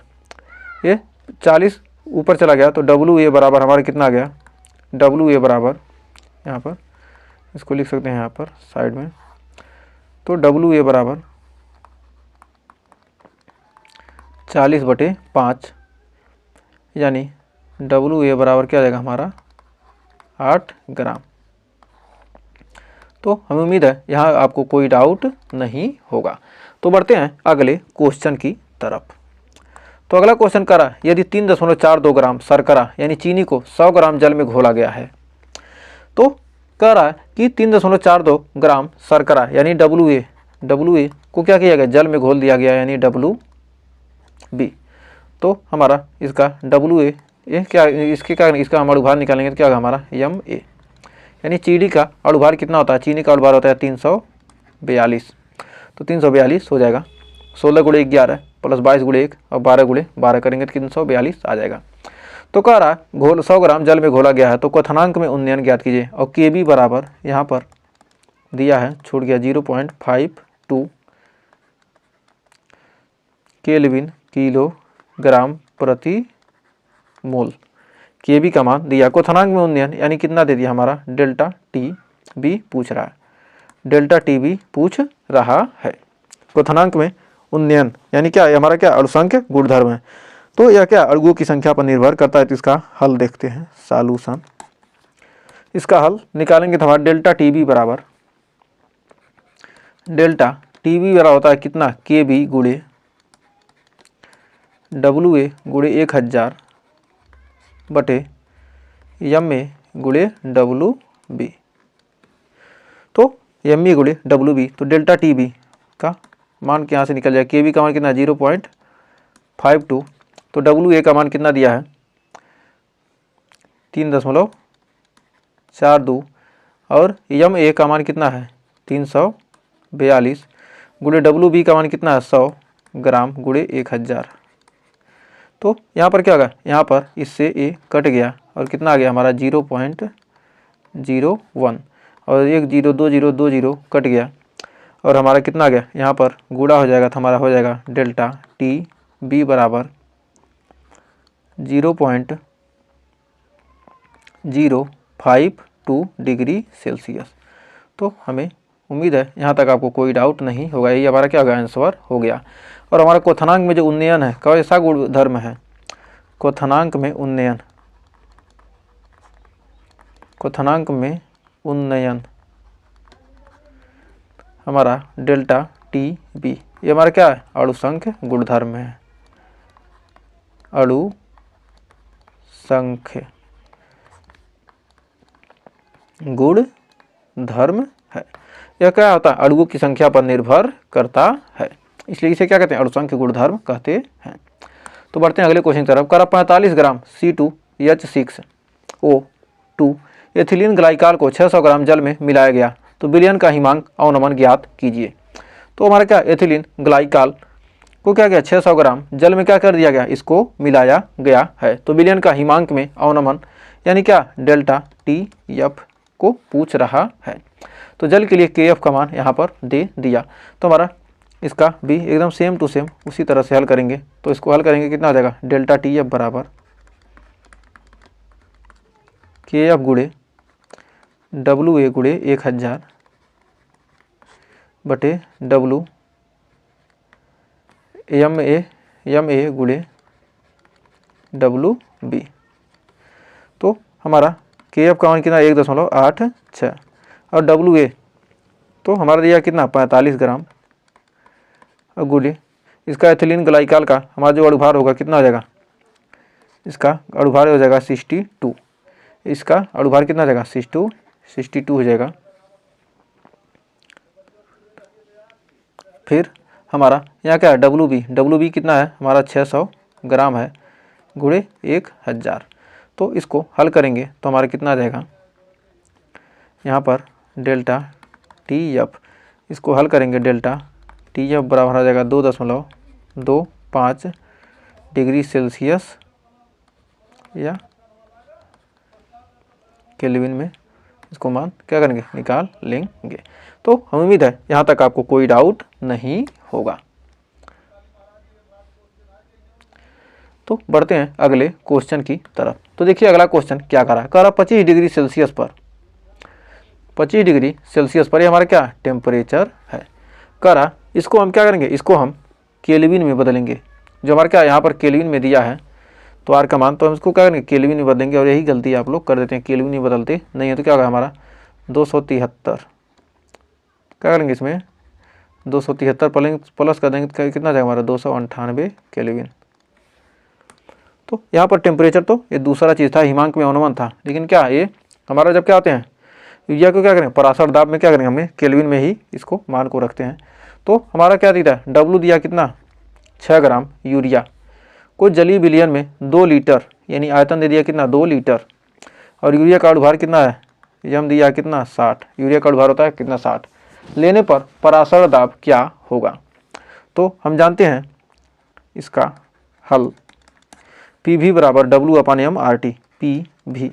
ये 40 ऊपर चला गया तो WA बराबर हमारा कितना आ गया, WA बराबर यहाँ पर इसको लिख सकते हैं यहाँ पर साइड में, तो WA बराबर 40/5 यानी WA बराबर क्या आ जाएगा हमारा 8 ग्राम। तो हमें उम्मीद है यहाँ आपको कोई डाउट नहीं होगा। तो बढ़ते हैं अगले क्वेश्चन की तरफ। तो अगला क्वेश्चन कह रहा है यदि 3.42 ग्राम शर्करा यानी चीनी को 100 ग्राम जल में घोला गया है, तो कह रहा है कि 3.42 ग्राम शर्करा यानी WA को क्या किया गया, जल में घोल दिया गया यानी WB। तो हमारा इसका WA ये क्या, इसका हम अणुभार निकालेंगे तो क्या होगा हमारा MA, यानी चीनी का अणुभार कितना होता है, चीनी का अणुभार होता है 342। तो 342 हो जाएगा, 16 × 11 प्लस 22 × 1 और 12 × 12 करेंगे तो 342 आ जाएगा। तो कह रहा है घोल 100 ग्राम जल में घोला गया है तो क्वथनांक में उन्नयन ज्ञात कीजिए और KB बराबर यहाँ पर दिया है, छूट गया 0.52 केल्विन किलोग्राम प्रति मोल। KB का मान दिया, क्वथनांक में उन्नयन यानी कितना दे दिया हमारा ΔTB पूछ रहा है, ΔTB पूछ रहा है। क्वथनांक में उन्नयन यानी क्या है हमारा, क्या अणुसंख्य गुणधर्म है। तो यह क्या अणुओं की संख्या पर निर्भर करता है। तो इसका हल देखते हैं, सॉल्यूशन। इसका हल निकालेंगे तो हमारा ΔTB बराबर होता है कितना KB × WA × 1000 बटे MA × WB। तो MA × WB, तो ΔTB का मान यहाँ से निकल जाए, KB का मान कितना 0.52, तो WA का मान कितना दिया है 3.42 और MA का मान कितना है 342 × WB का मान कितना है 100 ग्राम × 1000। तो यहाँ पर क्या होगा, यहाँ पर इससे A कट गया और कितना आ गया हमारा 0.01 और 1 0 2 0 2 0 कट गया और हमारा कितना आ गया, यहाँ पर गुणा हो जाएगा तो हमारा हो जाएगा ΔTB बराबर 0.052 डिग्री सेल्सियस। तो हमें उम्मीद है यहाँ तक आपको कोई डाउट नहीं होगा, ये हमारा क्या होगा आंसर हो गया। और हमारा क्वथनांक में जो उन्नयन है कैसा गुणधर्म है, क्वथनांक में उन्नयन हमारा ΔTB ये हमारा क्या है अणुसंख्य गुणधर्म है, अणुसंख्य गुणधर्म है। यह क्या होता है अणुओं की संख्या पर निर्भर करता है, इसलिए इसे क्या कहते हैं अणुसंख्य गुणधर्म कहते हैं। तो बढ़ते हैं अगले क्वेश्चन की तरफ। करा 45 ग्राम C2H6O2 एथिलीन ग्लाइकाल को 600 ग्राम जल में मिलाया गया तो विलयन का हिमांक अवनमन ज्ञात कीजिए। तो हमारा क्या एथिलीन ग्लाइकाल को क्या गया 600 ग्राम जल में क्या कर दिया गया, इसको मिलाया गया है। तो विलयन का हिमांक में अवनमन यानी क्या ΔTF को पूछ रहा है। तो जल के लिए KF का मान यहाँ पर दे दिया। तो हमारा इसका भी एकदम सेम टू सेम उसी तरह से हल करेंगे। तो इसको हल करेंगे कितना आ जाएगा ΔTF बराबर KF × WA × 1000 बटे MA × WB। तो हमारा KF का मान कितना 1.86 और WA तो हमारा दिया कितना 45 ग्राम और गुले इसका एथिलीन ग्लाइकाल का हमारा जो अणुभार होगा कितना हो जाएगा, इसका अणुभार हो जाएगा 62, इसका अणुभार कितना हो जाएगा 62 हो जाएगा। फिर हमारा यहाँ क्या है डब्लू बी कितना है हमारा 600 ग्राम है गुणे 1000। तो इसको हल करेंगे तो हमारा कितना आ जाएगा यहाँ पर डेल्टा टी एफ, इसको हल करेंगे डेल्टा टी एफ बराबर आ जाएगा 2.25 डिग्री सेल्सियस या केल्विन में, इसको मान क्या करेंगे निकाल लेंगे। तो हम उम्मीद है यहाँ तक आपको कोई डाउट नहीं होगा। तो बढ़ते हैं अगले क्वेश्चन की तरफ। तो देखिए अगला क्वेश्चन क्या करा, कह रहा 25 डिग्री सेल्सियस पर, 25 डिग्री सेल्सियस पर ये हमारा क्या टेम्परेचर है। कह रहा इसको हम क्या करेंगे, इसको हम केल्विन में बदलेंगे। जो हमारा क्या यहाँ पर केल्विन में दिया है तो आर का मान, तो हम इसको क्या करेंगे केल्विन में बदलेंगे। और यही गलती आप लोग कर देते हैं, केल्विन में बदलते नहीं है तो क्या होगा हमारा 273, क्या करेंगे इसमें 273 प्लस कर देंगे तो कितना जाएगा हमारा 298 केल्विन। तो यहाँ पर टेम्परेचर तो ये दूसरा चीज़ था, हिमांक में अनुमान था, लेकिन क्या ये हमारा जब क्या होते हैं यूरिया को क्या करें पराशर दाब में क्या करेंगे हमें केल्विन में ही इसको मान को रखते हैं। तो हमारा क्या दिया डब्लू दिया कितना 6 ग्राम यूरिया को जलीय विलयन में 2 लीटर यानी आयतन दे दिया कितना 2 लीटर, और यूरिया का अणुभार कितना है यम दिया कितना 60, यूरिया का अणुभार होता है कितना 60, लेने पर पराशर दाब क्या होगा। तो हम जानते हैं इसका हल पी वी बराबर W upon M R T, P V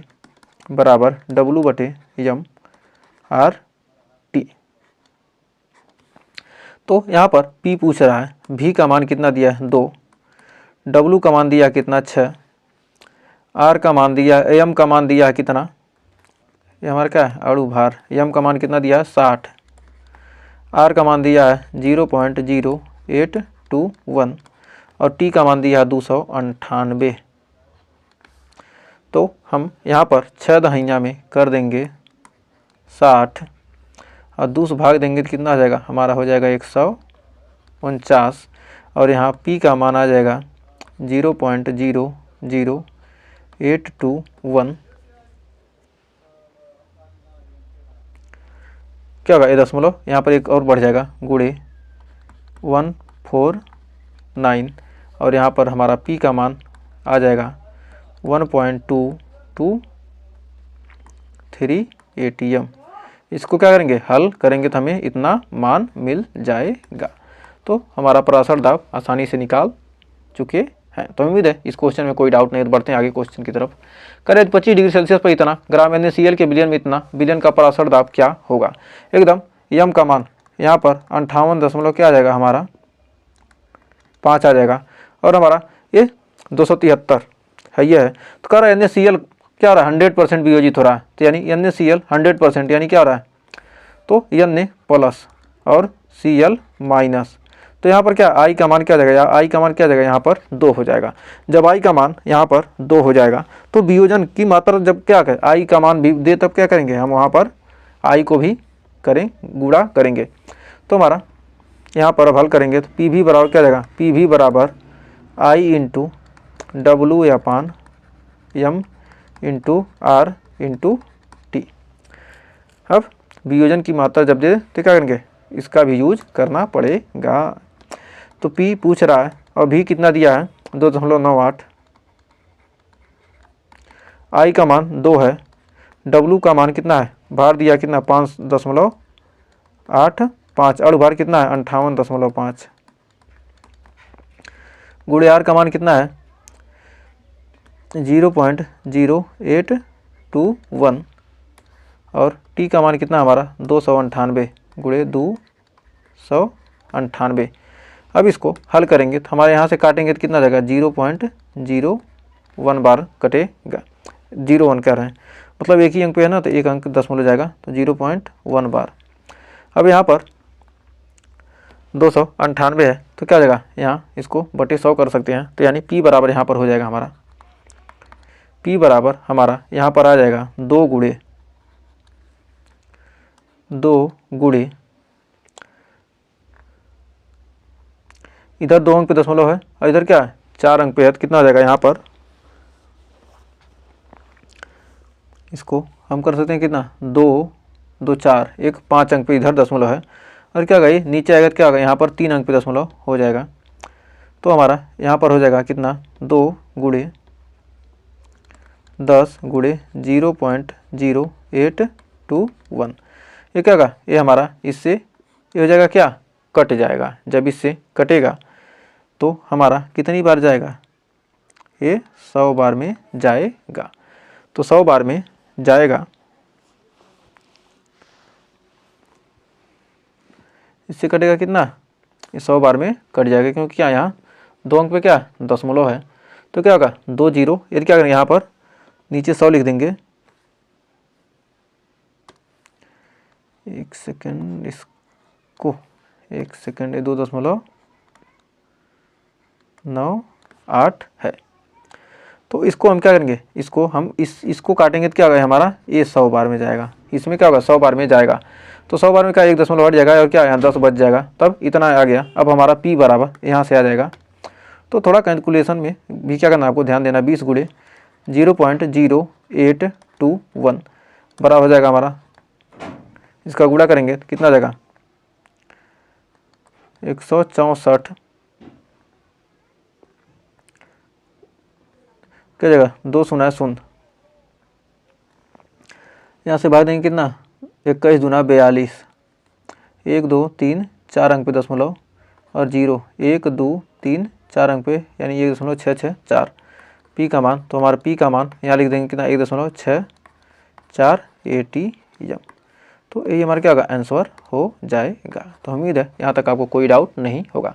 बराबर डब्लू बटे एम आर टी। तो यहाँ पर P पूछ रहा है, V का मान कितना दिया है 2, W का मान दिया कितना 6, R का मान दिया, M का मान दिया है कितना, ये हमारा क्या है अणुभार, M का मान कितना दिया है 60, R का मान दिया है 0.0821 और T का मान दिया है 298। तो हम यहाँ पर 6 दहाइयाँ में कर देंगे 60 और 2 से भाग देंगे तो कितना आ जाएगा हमारा हो जाएगा 149 और यहाँ P का मान आ जाएगा 0.00821, क्या होगा ये दशमलव यहाँ पर एक और बढ़ जाएगा गुणे 149 और यहाँ पर हमारा P का मान आ जाएगा 1.223 ATM। इसको क्या करेंगे हल करेंगे तो हमें इतना मान मिल जाएगा। तो हमारा पराशर दाब आसानी से निकाल चुके हैं। तो उम्मीद है इस क्वेश्चन में कोई डाउट नहीं। तो बढ़ते हैं आगे क्वेश्चन की तरफ। करें 25 डिग्री सेल्सियस पर इतना ग्राम NaCl के विलयन में इतना विलयन का पराशर दाब क्या होगा। एकदम यम का मान यहाँ पर 58 दशमलव क्या आ जाएगा हमारा 5 आ जाएगा और हमारा ये 273 है ये है। तो कह रहा है NaCl क्या हो रहा है 100% वियोजित हो रहा है, तो यानी NaCl 100% यानी क्या हो रहा है तो Na प्लस और Cl माइनस। तो यहाँ पर क्या I का मान क्या जाएगा, I का मान क्या जाएगा यहाँ पर 2 हो जाएगा। जब I का मान यहाँ पर 2 हो जाएगा तो वियोजन की मात्रा जब क्या करें I का मान भी दे तब क्या करेंगे हम वहाँ पर I को भी करें गुणा करेंगे। तो हमारा यहाँ पर अब हल करेंगे तो पी वी बराबर क्या जाएगा, पी वी बराबर I into W upon M into R into T. अब वियोजन की मात्रा जब दे तो क्या करेंगे इसका भी यूज करना पड़ेगा। तो P पूछ रहा है और V कितना दिया है 2.98, I का मान 2 है, W का मान कितना है भार दिया कितना 5.85, अणुभार कितना है 58.5, गुणे R का मान कितना है 0.0821 और T का मान कितना हमारा 298 गुणे 298। अब इसको हल करेंगे तो हमारे यहाँ से काटेंगे तो कितना जाएगा 0.01 बार कटेगा, 01 कह रहे हैं मतलब एक ही अंक पे है ना तो एक अंक दशमलव जाएगा तो 0.1 बार। अब यहाँ पर 298 है तो क्या जाएगा यहाँ इसको बटे 100 कर सकते हैं। तो यानी P बराबर यहाँ पर हो जाएगा हमारा, P बराबर हमारा यहाँ पर आ जाएगा 2 गुणे इधर 2 अंक पे दशमलव है और इधर क्या है 4 अंक पे है तो कितना आ जाएगा यहाँ पर, इसको हम कर सकते हैं कितना 2 2 4 एक 5 अंक पे इधर दशमलव है और क्या होगा, ये नीचे आएगा तो क्या होगा, यहाँ पर 3 अंक पे दशमलव हो जाएगा। तो हमारा यहाँ पर हो जाएगा कितना, 2 गुणे 10 गुणे 0.0821। ये क्या होगा, ये हमारा इससे ये हो जाएगा क्या, कट जाएगा। जब इससे कटेगा तो हमारा कितनी बार जाएगा, ये 100 बार में जाएगा। तो 100 बार में जाएगा, इससे कटेगा कितना, ये 100 बार में कट जाएगा, क्योंकि क्या यहाँ 2 अंक पे क्या दशमलव है। तो क्या होगा 2 जीरो, यदि क्या करेंगे यहाँ पर नीचे 100 लिख देंगे। 1 सेकेंड, इसको 1 सेकेंड, ये 2.98 है। तो इसको हम क्या करेंगे, इसको हम इसको काटेंगे तो क्या होगा हमारा, ये 100 बार में जाएगा। इसमें क्या होगा 100 बार में जाएगा, तो 100 बार में क्या 1 दशमलव हट जाएगा और क्या यहाँ 10 बच जाएगा, तब इतना आ गया। अब हमारा p बराबर यहाँ से आ जाएगा। तो थोड़ा कैलकुलेशन में भी क्या करना आपको ध्यान देना, 20 गुणे 0.0821 बराबर हो जाएगा हमारा, इसका गुणा करेंगे तो कितना जाएगा 164, क्या जगह 2 शून्य है 0, यहाँ से भाग देंगे कितना 21 दूना 42, 1 2 3 4 अंक पे दशमलव और 0 1 2 3 4 अंक पे यानी 1.664 पी का मान। तो हमारा पी का मान यहाँ लिख देंगे कितना 1.64 ATM। तो ये हमारा क्या होगा आंसर हो जाएगा। तो उम्मीद है यहाँ तक आपको कोई डाउट नहीं होगा।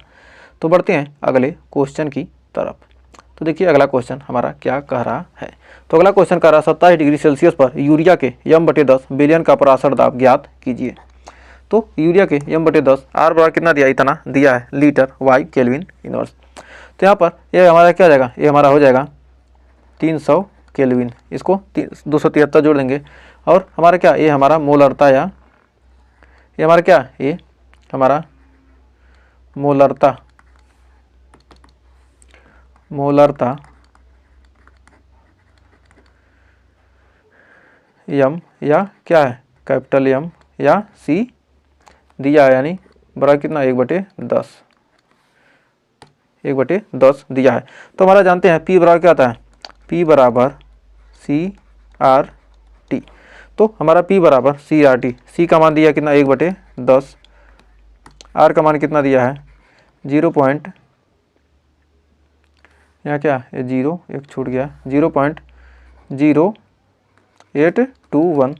तो बढ़ते हैं अगले क्वेश्चन की तरफ। तो देखिए अगला क्वेश्चन हमारा क्या कह रहा है। तो अगला क्वेश्चन कह रहा है 27 डिग्री सेल्सियस पर यूरिया के m/10 बिलियन का परासर दाब ज्ञात कीजिए। तो यूरिया के m/10 R बराबर कितना दिया, इतना दिया है लीटर y केल्विन इनवर्स। तो यहाँ पर ये हमारा क्या जाएगा, ये हमारा हो जाएगा 300 केल्विन, इसको 273 जोड़ देंगे और हमारा क्या, ये हमारा मोलरता या ये हमारा क्या, ये हमारा मोलरता यम या क्या है कैपिटल एम या सी दिया है, यानी बराबर कितना 1/10 दिया है। तो हमारा जानते हैं P बराबर क्या आता है, P बराबर CRT। तो हमारा P बराबर CRT, C का मान दिया कितना 1/10, R का मान कितना दिया है 0. यहाँ क्या ये 0 एक छूट गया 0.0821,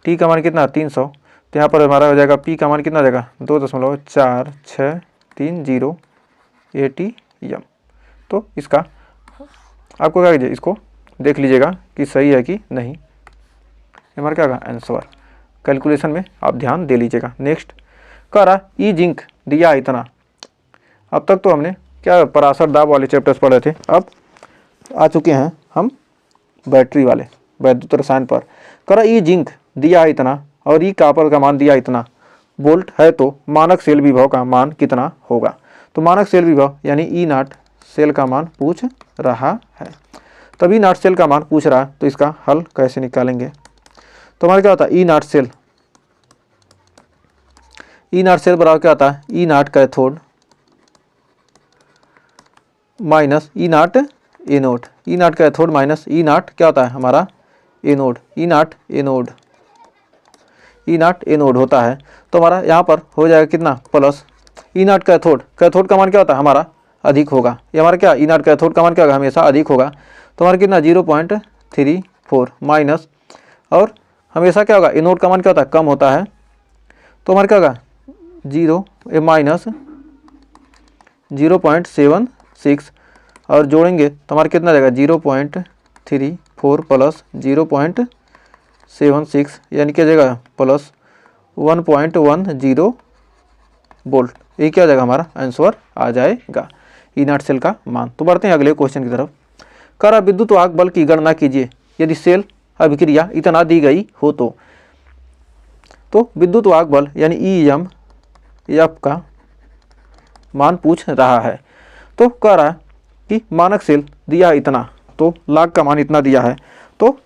T का मान कितना 300। तो यहाँ पर हमारा हो जाएगा P का मान कितना जाएगा 2.4630 ATM। तो इसका आपको क्या कीजिए, इसको देख लीजिएगा कि सही है कि नहीं। हमारा क्या होगा आंसर, कैलकुलेशन में आप ध्यान दे लीजिएगा। नेक्स्ट कह रहा ई जिंक दिया इतना। अब तक तो हमने क्या परासर दाब वाले चैप्टर्स पढ़े थे, अब आ चुके हैं हम बैटरी वाले वैद्युत रसायन पर। कह रहा ई जिंक दिया इतना और ई कॉपर का मान दिया इतना वोल्ट है, तो मानक सेल विभव का मान कितना होगा। तो मानक सेल विभव यानी ई नॉट सेल का मान पूछ रहा है, तभी नॉट सेल का मान पूछ रहा है, तो इसका हल कैसे निकालेंगे। तो हमारा क्या होता है ई नॉट सेल बराबर क्या होता है E naught cathode minus E naught anode. E naught cathode minus E naught क्या होता है हमारा एनोड। ई नॉट एनोड होता है। तो हमारा यहाँ पर हो जाएगा कितना प्लस ई नॉट कैथोड का मान क्या होता है हमारा अधिक होगा। ये हमारा क्या ई नॉट कैथोड का मान क्या होगा हमेशा अधिक होगा। तो हमारा कितना 0.34 माइनस और हमेशा क्या होगा एनोड का मान क्या होता है कम होता है। तो हमारा क्या होगा 0.76 और जोड़ेंगे तो हमारा कितना जाएगा 0.34 प्लस 0.76 यानी क्या जाएगा प्लस 1.10 वोल्ट। ये क्या जाएगा हमारा आंसर आ जाएगा ई नॉट सेल का मान। तो बढ़ते हैं अगले क्वेश्चन की तरफ। कह रहा विद्युत वाहक बल की गणना कीजिए यदि सेल अभिक्रिया इतना दी गई हो। तो विद्युत वाहक बल यानी EMF का मान पूछ रहा है। तो कह रहा है कि मानक सेल दिया है इतना, तो लाग का मान इतना दिया है, तो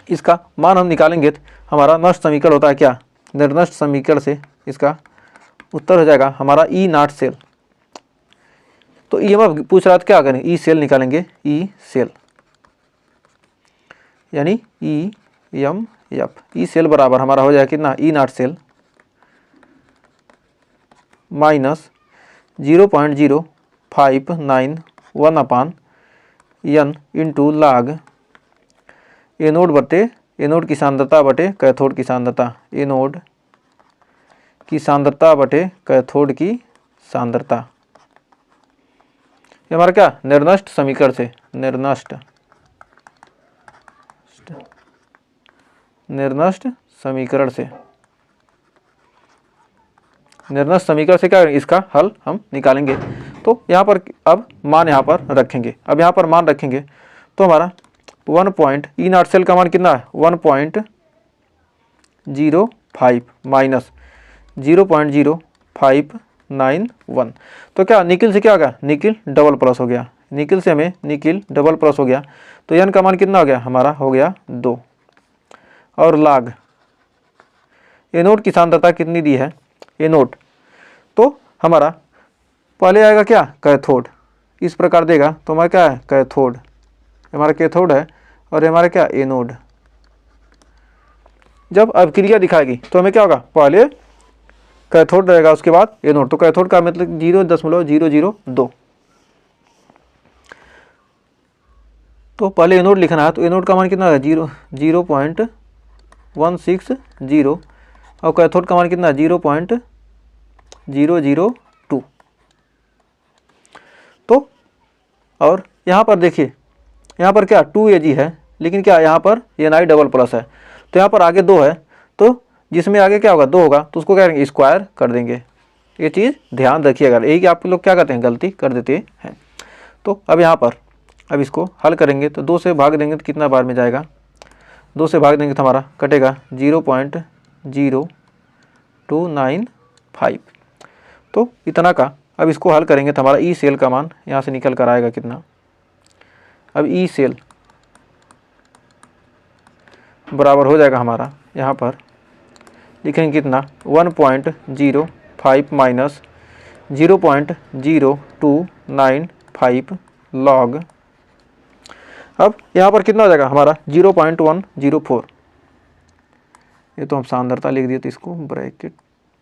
इसका मान हम निकालेंगे तो हमारा नष्ट समीकरण होता है क्या, निर्नष्ट समीकरण से इसका उत्तर हो जाएगा हमारा ई नॉट सेल। तो ई एम पूछ रहा था क्या करें, ई सेल निकालेंगे, ई सेल यानी E M F. E cell बराबर हमारा हो जाएगा कितना, E naught cell minus 0.0591 upon N into log anode बटे एनोड की सांद्रता बटे कैथोड की सांद्रता, एनोड की सांद्रता बटे कैथोड की सांद्रता। ये हमारा क्या निर्नष्ट समीकरण से, निर्नष्ट समीकरण से, निर्नष्ट समीकरण से क्या करेंगे, इसका हल हम निकालेंगे। तो यहाँ पर अब मान यहाँ पर रखेंगे, अब यहाँ पर मान रखेंगे तो हमारा 1 पॉइंट ई नॉट सेल का मान कितना है 1.05 माइनस 0.0591। तो क्या निकिल से क्या हो गया, निकिल डबल प्लस हो गया, निकिल से हमें निकिल डबल प्लस हो गया। तो एन का मान कितना हो गया हमारा, हो गया 2। और लाग एनोड की सांद्रता कितनी दी है, एनोड तो हमारा पहले आएगा क्या कैथोड, इस प्रकार देगा तो हमारा क्या है कैथोड, हमारा कैथोड है और हमारा क्या एनोड। जब अभिक्रिया दिखाएगी तो हमें क्या होगा, पहले कैथोड रहेगा उसके बाद एनोड। तो कैथोड का मतलब 0.002। तो पहले एनोड लिखना है, तो एनोड का मान कितना है 0.160 और कैथोड का मान कितना है 0.002। तो और यहाँ पर देखिए, यहाँ पर क्या 2Ag है, लेकिन क्या यहाँ पर Ni डबल प्लस है, तो यहाँ पर आगे 2 है, तो जिसमें आगे क्या होगा 2 होगा तो उसको क्या करेंगे स्क्वायर कर देंगे। ये चीज़ ध्यान रखिएगा, यही कि आप लोग क्या करते हैं गलती कर देते हैं। तो अब यहाँ पर अब इसको हल करेंगे तो 2 से भाग देंगे तो कितना बार में जाएगा, 2 से भाग देंगे तो हमारा कटेगा 0.0295। तो इतना का अब इसको हल करेंगे तो हमारा ई सेल का मान यहाँ से निकल कर आएगा कितना। अब ई सेल बराबर हो जाएगा हमारा, यहाँ पर लिखेंगे कितना 1.05 माइनस 0.0295 लॉग। अब यहाँ पर कितना हो जाएगा हमारा 0.104। ये तो हम सांद्रता लिख दिए तो इसको ब्रैकेट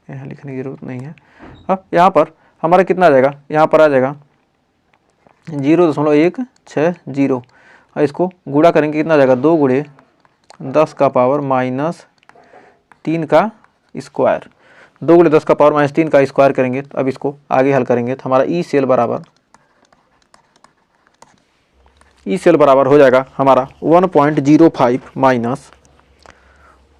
यहाँ लिखने की जरूरत नहीं है। अब यहाँ पर हमारा कितना आ जाएगा, यहाँ पर आ जाएगा 0.160 और इसको गुणा करेंगे कितना आ जाएगा 2 गुणे 10 का पावर माइनस 3 का स्क्वायर, 2 गुणे 10 का पावर माइनस 3 का स्क्वायर करेंगे। तो अब इसको आगे हल करेंगे तो हमारा ई सेल बराबर हो जाएगा हमारा 1.05 माइनस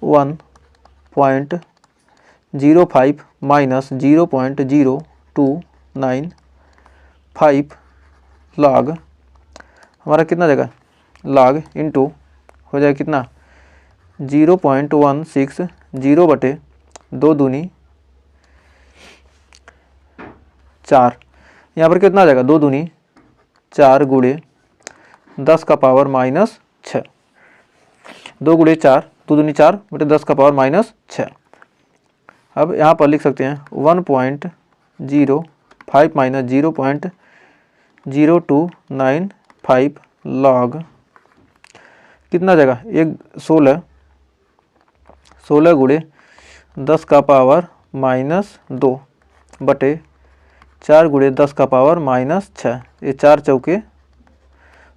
1.05 माइनस 0.0295 लॉग हमारा कितना जाएगा लॉग इंटू हो जाएगा कितना 0.160 बटे 2 दूनी 4, यहाँ पर कितना आ जाएगा 2 दूनी 4 गुणे 10 का पावर माइनस 6, 2 गुणे 4 2 दूनी 4 बटे 10 का पावर माइनस 6। अब यहाँ पर लिख सकते हैं 1.05 माइनस 0.0295 लॉग कितना आ जाएगा 16 गुणे 10 का पावर माइनस 2 बटे 4 गुणे 10 का पावर माइनस 6। ये 4 चौके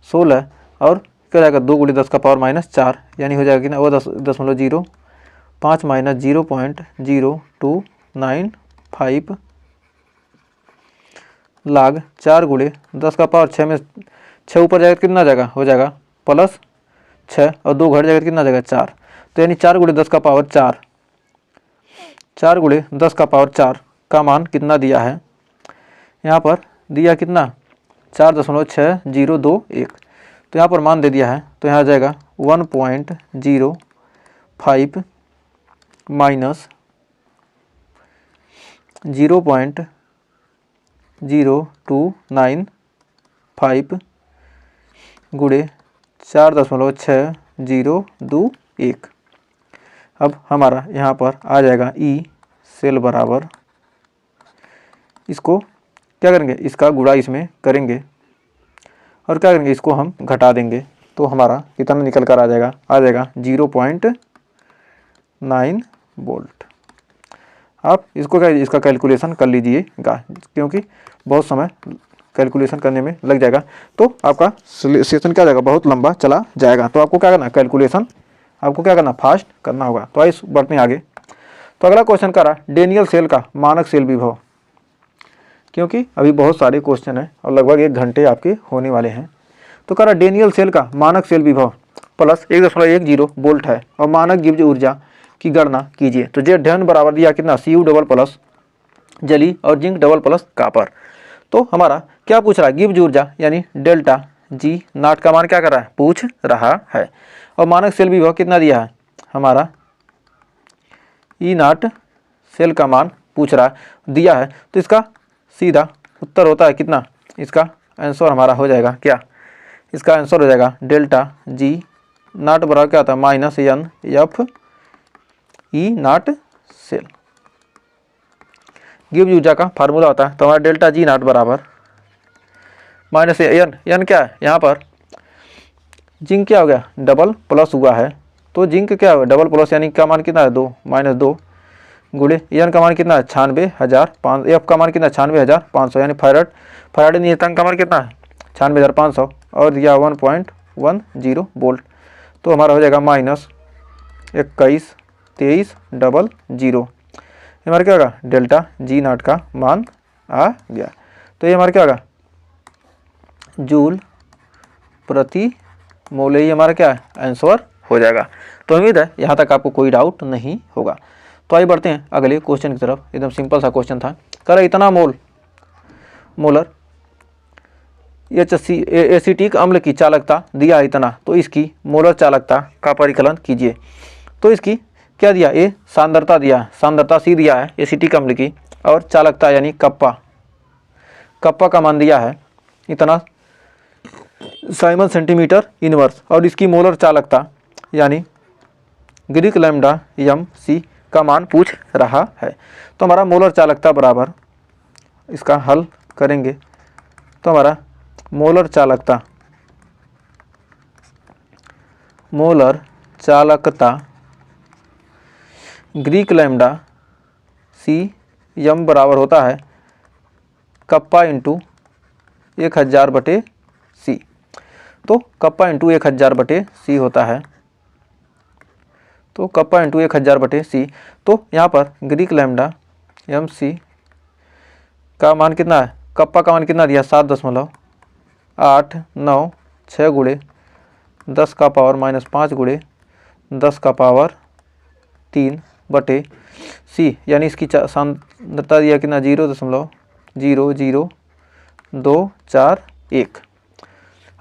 16 और क्या जाएगा 2 गुणे 10 का पावर माइनस 4, यानी हो जाएगा कि ना वो 10.05 माइनस 0.0295 लाग 4 गुणे 10 का पावर 6 में 6 ऊपर जाएगा कितना जाएगा हो जाएगा प्लस 6 और 2 घट जाएगा कितना जाएगा 4। तो यानी 4 गुणे 10 का पावर 4, 4 गुणे 10 का पावर 4 का मान कितना दिया है, यहाँ पर दिया कितना 4.6021। तो यहाँ पर मान दे दिया है तो यहाँ आ जाएगा 1.05 माइनस 0.0295 गुणे 4.6021। अब हमारा यहाँ पर आ जाएगा ई सेल बराबर, इसको क्या करेंगे, इसका गुणा इसमें करेंगे और क्या करेंगे, इसको हम घटा देंगे तो हमारा कितना निकल कर आ जाएगा 0.9 वोल्ट। आप इसको क्या, इसका कैलकुलेशन कर लीजिएगा क्योंकि बहुत समय कैलकुलेशन करने में लग जाएगा, तो आपका सेशन क्या जाएगा, बहुत लंबा चला जाएगा। तो आपको क्या करना, कैलकुलेशन आपको क्या करना, फास्ट करना होगा। तो आइए बढ़ते हैं आगे। तो अगला क्वेश्चन कह रहा है डेनियल सेल का मानक सेल विभव, क्योंकि अभी बहुत सारे क्वेश्चन हैं और लगभग 1 घंटे आपके होने वाले हैं। तो कह रहा है डेनियल सेल का मानक सेल विभव प्लस 1.10 वोल्ट है और मानक गिब्ज ऊर्जा की गणना कीजिए। तो जे धन बराबर दिया कितना, Cu डबल प्लस जली और जिंक डबल प्लस कापर। तो हमारा क्या पूछ रहा है, गिब्ज ऊर्जा यानी डेल्टा जी नाट का मान क्या कर रहा है, पूछ रहा है। और मानक सेल विभव कितना दिया है, हमारा ई नाट सेल का मान पूछ रहा है, दिया है। तो इसका सीधा उत्तर होता है कितना, इसका आंसर हमारा हो जाएगा क्या, इसका आंसर हो जाएगा डेल्टा जी नाट बराबर क्या होता है, -N/F ई नाट सेल। गिब्ज ऊर्जा का फार्मूला होता है, तो हमारा डेल्टा जी नाट बराबर -N क्या है, यहाँ पर जिंक क्या हो गया, डबल प्लस हुआ है, तो जिंक क्या होगा, डबल प्लस यानी का मान कितना है 2 -2 गुणे एन का मान कितना है 96,500, एफ का मान कितना है 96,500 यानी फैराड नियतांक का मान कितना है 96,500 और दिया 1.10 वोल्ट। तो हमारा हो जाएगा -21,23,00। हमारा क्या होगा, डेल्टा जी नाट का मान आ गया। तो ये हमारा क्या होगा, जूल प्रति मोल, ये हमारा क्या है आंसर हो जाएगा। तो उम्मीद है यहाँ तक आपको कोई डाउट नहीं होगा। तो आइए बढ़ते हैं अगले क्वेश्चन की तरफ। एकदम सिंपल सा क्वेश्चन था, कर इतना मोलर एसिटिक अम्ल की चालकता दिया इतना, तो इसकी मोलर चालकता का परिकलन कीजिए। तो इसकी क्या दिया, ए सांद्रता दिया, सांद्रता सी दिया है एसिटिक अम्ल की, और चालकता यानी कप्पा का मान दिया है इतना साइमन सेंटीमीटर इनवर्स, और इसकी मोलर चालकता यानी ग्रीक लैम्डा एम सी का मान पूछ रहा है। तो हमारा मोलर चालकता बराबर, इसका हल करेंगे तो हमारा मोलर चालकता ग्रीक लैम्डा सी एम बराबर होता है कप्पा इंटू 1000/C। तो कप्पा इंटू 1000/C होता है, तो कप्पा इंटू 1000/C। तो यहाँ पर ग्रीक लैम्डा एम सी का मान कितना है, कप्पा का मान कितना दिया 7.896 गुणे 10 का पावर -5 गुणे 10 का पावर 3/C, यानी इसकी सांद्रता दिया कितना 0.00241।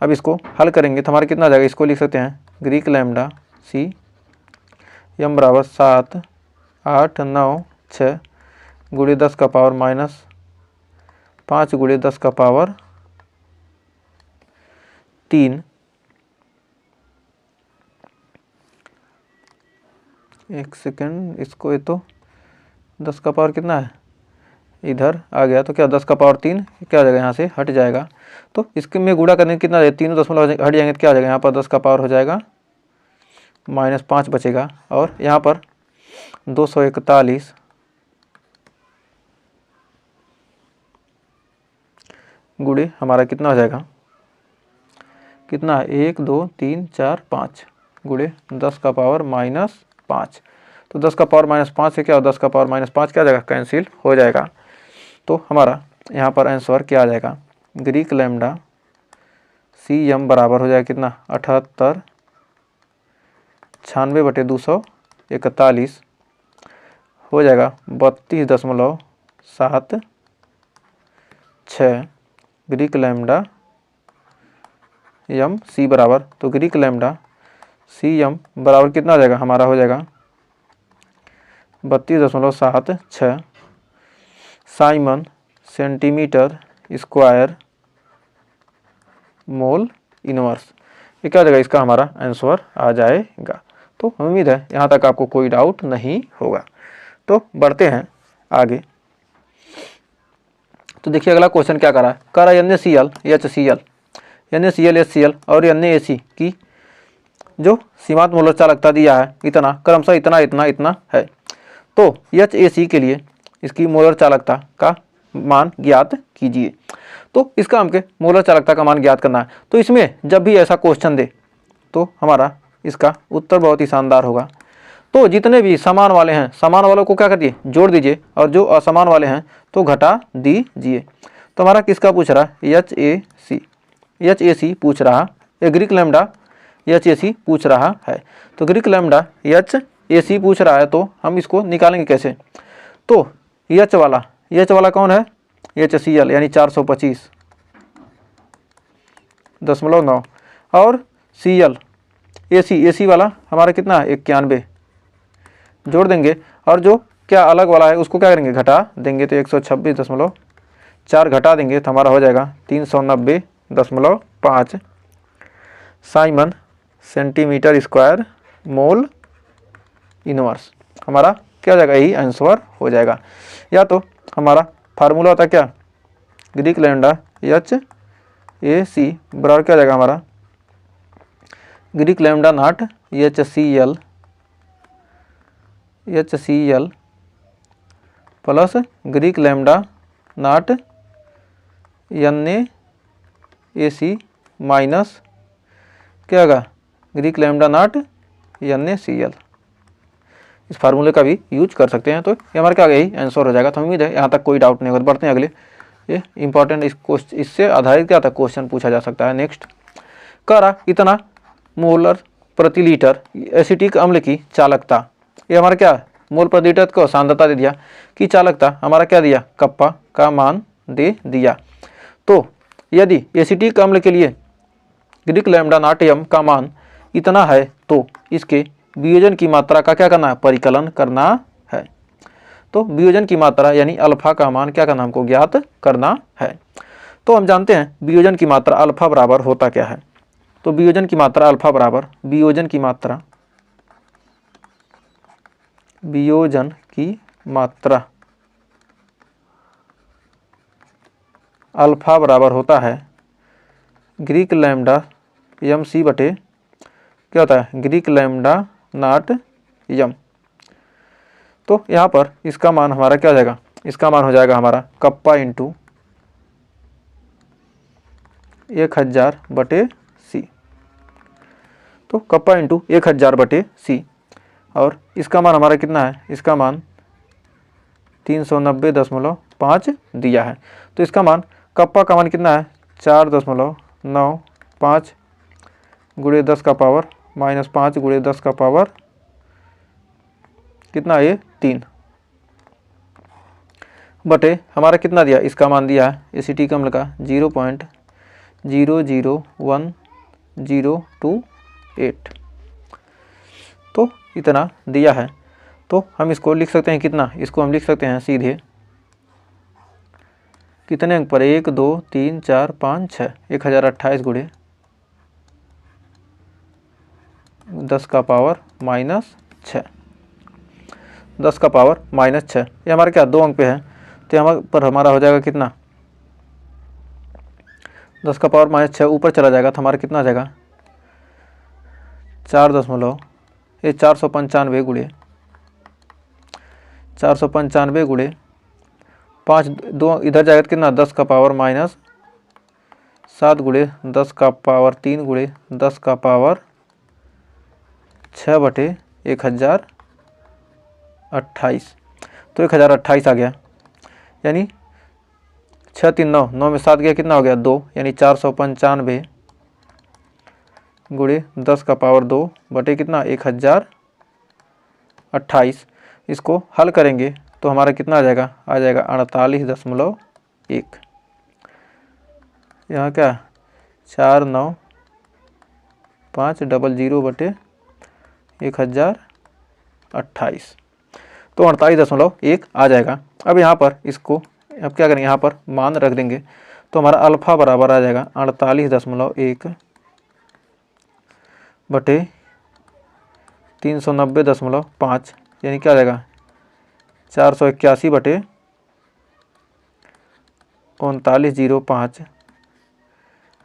अब इसको हल करेंगे तो हमारा कितना आ जाएगा, इसको लिख सकते हैं ग्रीक लैम्डा सी एम बराबर 7.896 गुणे 10 का पावर -5 गुणे 10 का पावर 3। एक सेकेंड, इसको ये तो 10 का पावर कितना है इधर आ गया, तो क्या 10 का पावर 3 क्या हो जाएगा, यहाँ से हट जाएगा। तो इसके में गुणा करने कितना है, 3 दशमलव हट जाएंगे तो क्या हो जाएगा, यहाँ पर 10 का पावर हो जाएगा -5 बचेगा, और यहाँ पर 241 गुणे हमारा कितना हो जाएगा, कितना है 1 2 3 4 5 गुणे 10 का पावर -5। तो 10 का पावर -5 से क्या हो, 10 का पावर -5 क्या आ जाएगा, कैंसिल हो जाएगा। तो हमारा यहाँ पर आंसर क्या आ जाएगा, ग्रीक लैम्डा सी एम बराबर हो जाएगा कितना 78 96/241 हो जाएगा 32.76 ग्रीक लैम्डा एम सी बराबर। तो ग्रीक लैम्डा सी एम बराबर कितना हो जाएगा, हमारा हो जाएगा 32.76 Simon centimetre square mole inverse. ये क्या हो जाएगा, इसका हमारा आंसर आ जाएगा। तो उम्मीद है यहाँ तक आपको कोई डाउट नहीं होगा। तो बढ़ते हैं आगे। तो देखिए अगला क्वेश्चन क्या करा है, NaCl HCl NaCl HCl और NaAC की जो सीमांत मोलर चालकता दिया है इतना, क्रमशः इतना इतना इतना है। तो HAC के लिए इसकी मोलर चालकता का मान ज्ञात कीजिए। तो इसका हमके मोलर चालकता का मान ज्ञात करना है। तो इसमें जब भी ऐसा क्वेश्चन दे तो हमारा इसका उत्तर बहुत ही शानदार होगा। तो जितने भी समान वाले हैं, समान वालों को क्या करिए, जोड़ दीजिए, और जो असमान वाले हैं तो घटा दीजिए। तो हमारा किसका पूछ रहा है, HAC पूछ रहा है, ग्रीक लैम्डा HAC पूछ रहा है। तो ग्रीक लैम्डा HAC पूछ रहा है, तो हम इसको निकालेंगे कैसे। तो H वाला कौन है, HCl यानी 425.9 और Cl AC वाला हमारा कितना है 91, जोड़ देंगे, और जो क्या अलग वाला है उसको क्या करेंगे, घटा देंगे। तो 126.4 घटा देंगे तो हमारा हो जाएगा 390.5 Simon centimetre square mole inverse. हमारा क्या हो जाएगा, यही आंसर हो जाएगा। या तो हमारा फार्मूला होता क्या, ग्रीक लैम्डा HAC बराबर क्या हो जाएगा हमारा, Greek lambda naught HCl plus Greek lambda naught NaAC minus क्या होगा, ग्रीक लैम्डा नॉट NaCl। इस फार्मूले का भी यूज कर सकते हैं। तो ये हमारा क्या यही आंसर हो जाएगा। तो उम्मीद है यहाँ तक कोई डाउट नहीं होगा। बढ़ते हैं अगले, ये इंपॉर्टेंट इससे आधारित क्या था क्वेश्चन पूछा जा सकता है। नेक्स्ट कह रहा इतना मोलर प्रति लीटर एसिटिक अम्ल की चालकता, ये हमारा क्या मोल प्रति लीटर को सांद्रता दे दिया, कि चालकता हमारा क्या दिया, कप्पा का मान दे दिया। तो यदि एसिटिक अम्ल के लिए ग्रीक लैम्डा नॉट m का मान इतना है तो इसके वियोजन की मात्रा का क्या करना है, परिकलन करना है। तो वियोजन की मात्रा यानी अल्फा का मान क्या करना, हमको ज्ञात करना है। तो हम जानते हैं वियोजन की मात्रा अल्फा बराबर होता क्या है। तो वियोजन की मात्रा अल्फा बराबर वियोजन की मात्रा अल्फा बराबर होता है ग्रीक लैम्डा MC बटे क्या होता है, ग्रीक लैम्डा नॉट m। तो यहाँ पर इसका मान हमारा क्या हो जाएगा, इसका मान हो जाएगा हमारा कप्पा इंटू 1000 बटे C। तो कप्पा इंटू 1000 बटे C, और इसका मान हमारा कितना है, इसका मान 390.5 दिया है। तो इसका मान कप्पा का मान कितना है, 4.95 गुणे 10 का पावर -5 गुणे 10 का पावर कितना, ये 3 बटे हमारा कितना दिया, इसका मान दिया है एसिटिक अम्ल का 0.001028। तो इतना दिया है। तो हम इसको लिख सकते हैं कितना, इसको हम लिख सकते हैं सीधे कितने अंक पर, 1 2 3 4 5 6 1028 गुणे 10 का पावर -6 10 का पावर -6। ये हमारे क्या 2 अंक पे है, तो यहाँ पर हमारा हो जाएगा कितना, 10 का पावर -6 ऊपर चला जाएगा तो हमारा कितना आ जाएगा 495 गुणे 5 2 इधर जाएगा तो कितना, 10 का पावर -7 गुणे 10 का पावर 3 गुणे 10 का पावर 6 बटे 1028। तो 1028 आ गया, यानी 6 3 9 9 में 7 गया, कितना हो गया 2, यानी 495 गुणे 10 का पावर 2 बटे कितना 1028। इसको हल करेंगे तो हमारा कितना आ जाएगा 48.1। यहाँ क्या 49500 बटे 1028, तो 48.1 आ जाएगा। अब यहाँ पर इसको अब क्या करेंगे, यहाँ पर मान रख देंगे तो हमारा अल्फा बराबर आ जाएगा 48.1 बटे 390.5, यानी क्या आ जाएगा 481 बटे 3905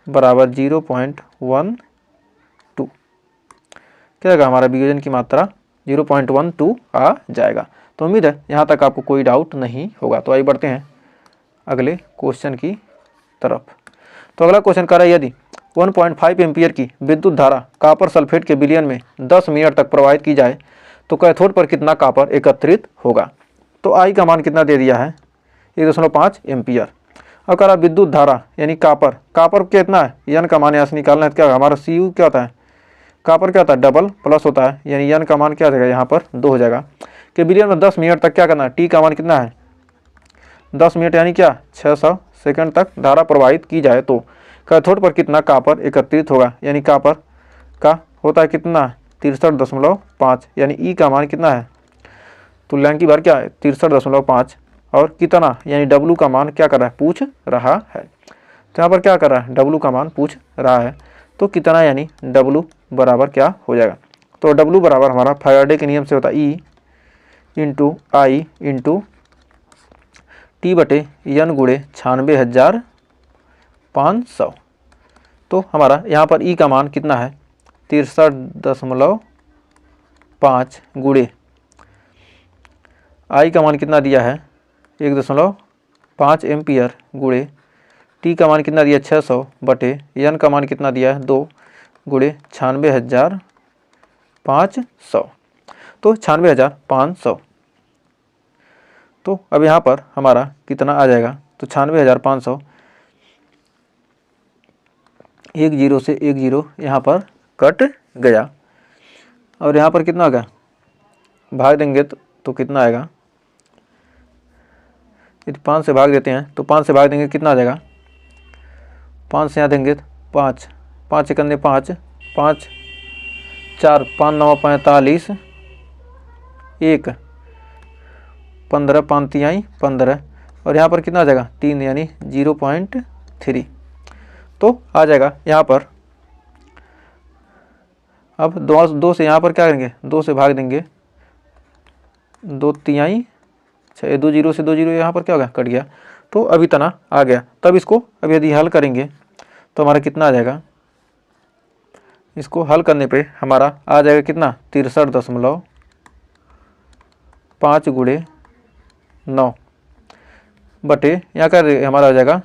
बराबर 0.12 क्या होगा, हमारा वियोजन की मात्रा 0.12 आ जाएगा। तो उम्मीद है यहाँ तक आपको कोई डाउट नहीं होगा। तो आइए बढ़ते हैं अगले क्वेश्चन की तरफ। तो अगला क्वेश्चन कह रहा है यदि 1.5 एम्पियर की विद्युत धारा कॉपर सल्फेट के विलयन में 10 मिनट तक प्रवाहित की जाए तो कैथोड पर कितना कॉपर एकत्रित होगा। तो आई का मान कितना दे दिया है 1.5 एम्पियर। और कह रहा विद्युत धारा यानी कॉपर कितना है, यन का मान यहाँ से निकालना है। तो क्या हमारा सी यू क्या होता है, कॉपर क्या होता है डबल प्लस होता है, यानी यन का मान क्या हो जाएगा यहाँ पर 2 हो जाएगा। कि विलयन में 10 मिनट तक क्या करना है, टी का मान कितना है 10 मिनट यानी क्या 600 सेकंड तक धारा प्रवाहित की जाए तो कैथोड पर कितना कॉपर एकत्रित होगा। यानी कॉपर का होता है कितना 63.5, यानी ई का मान कितना है तुल्यांकी भार क्या है 63.5 और कितना यानी डब्लू का मान क्या कर रहा है पूछ रहा है। तो यहाँ पर क्या कर रहा है डब्लू का मान पूछ रहा है। तो कितना यानी डब्लू बराबर क्या हो जाएगा। तो डब्लू बराबर हमारा फैराडे के नियम से होता है ई इंटू आई इंटू टी बटे यन गुणे 96,500। तो हमारा यहाँ पर ई का मान कितना है 63.5 गुणे आई का मान कितना दिया है 1.5 एम्पियर गुणे टी का मान कितना दिया 600 बटे यन का मान कितना दिया है 2 गुणे 96,500। तो 96,500। तो अब यहाँ पर हमारा कितना आ जाएगा तो 96,500 एक जीरो से एक जीरो यहाँ पर कट गया। और यहाँ पर कितना होगा भाग देंगे तो कितना आएगा, यदि 5 से भाग देते हैं तो 5 से भाग देंगे कितना आ जाएगा 5 से यहाँ देंगे 5 5 एकंदे 5 5 4 5 9 45 1 15 5 तिहाई 15 और यहाँ पर कितना आ जाएगा 3 यानी 0.3। तो आ जाएगा यहाँ पर। अब 2 से यहाँ पर क्या करेंगे 2 से भाग देंगे 2 तिहाई, अच्छा 2 जीरो से 2 जीरो यहाँ पर क्या होगा कट गया। तो अब इतना आ गया। तब इसको अब यदि हल करेंगे तो हमारा कितना आ जाएगा, इसको हल करने पे हमारा आ जाएगा कितना 63.5 गुणे 9 बटे यहाँ का हमारा आ जाएगा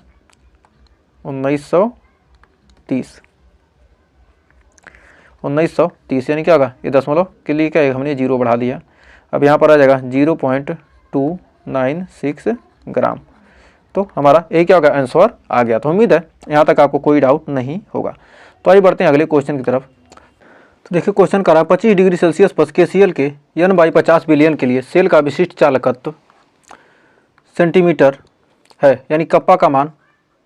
1930 यानी क्या होगा ये दशमलव के लिए क्या है हमने 0 बढ़ा दिया। अब यहाँ पर आ जाएगा 0.296 ग्राम। तो हमारा ये क्या होगा आंसर आ गया। तो उम्मीद है यहाँ तक आपको कोई डाउट नहीं होगा। तो आइए बढ़ते हैं अगले क्वेश्चन की तरफ। तो देखिए क्वेश्चन करा 25 डिग्री सेल्सियस पर KCl के n/50 बिलियन के लिए सेल का विशिष्ट चालकत्व सेंटीमीटर है, यानी कप्पा का मान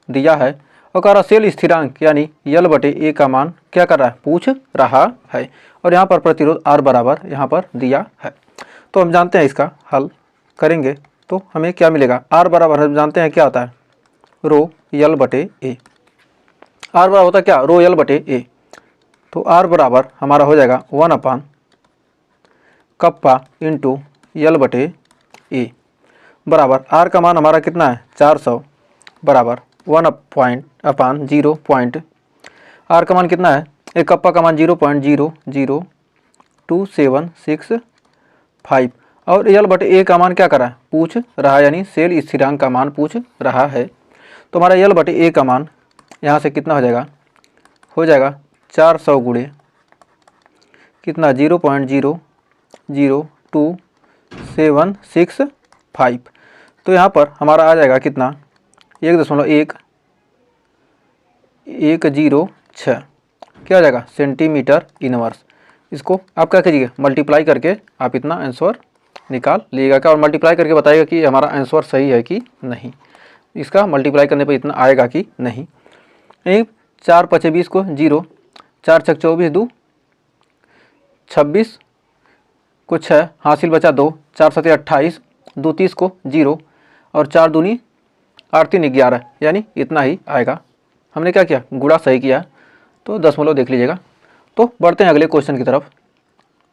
दिया है। और कह रहा सेल स्थिरांक यानी यल बटे ए का मान क्या कर रहा है पूछ रहा है। और यहाँ पर प्रतिरोध R बराबर यहाँ पर दिया है। तो हम जानते हैं इसका हल करेंगे तो हमें क्या मिलेगा, R बराबर हम जानते हैं क्या होता है रो यल बटे ए। R बराबर होता है क्या रो यल बटे ए। तो R बराबर हमारा हो जाएगा 1/, कप्पा इंटू यल बटे ए बराबर R का मान हमारा कितना है 400 बराबर 1/0. R का मान कितना है, एक कप्पा का मान 0.00275 और यल बटे ए का मान क्या करा है पूछ रहा है, यानी सेल स्थिरांक का मान पूछ रहा है। तो हमारा यल बटे ए का मान यहाँ से कितना हो जाएगा 400 गुणे कितना 0.00275। तो यहाँ पर हमारा आ जाएगा कितना 1.106 क्या आ जाएगा सेंटीमीटर इनवर्स। इसको आप क्या कीजिएगा मल्टीप्लाई करके आप इतना आंसर निकाल लीजिएगा क्या, और मल्टीप्लाई करके बताइएगा कि हमारा आंसर सही है कि नहीं। इसका मल्टीप्लाई करने पर इतना आएगा कि नहीं। 4 × 5 = 20 को 0, 4 × 6 = 24, 2 26 को 6 हासिल बचा 2, 4 × 7 = 28, 2 30 को 0 और 4 दूनी 8 3 11, यानी इतना ही आएगा। हमने क्या किया गुणा सही किया। तो दशमलव देख लीजिएगा। तो बढ़ते हैं अगले क्वेश्चन की तरफ।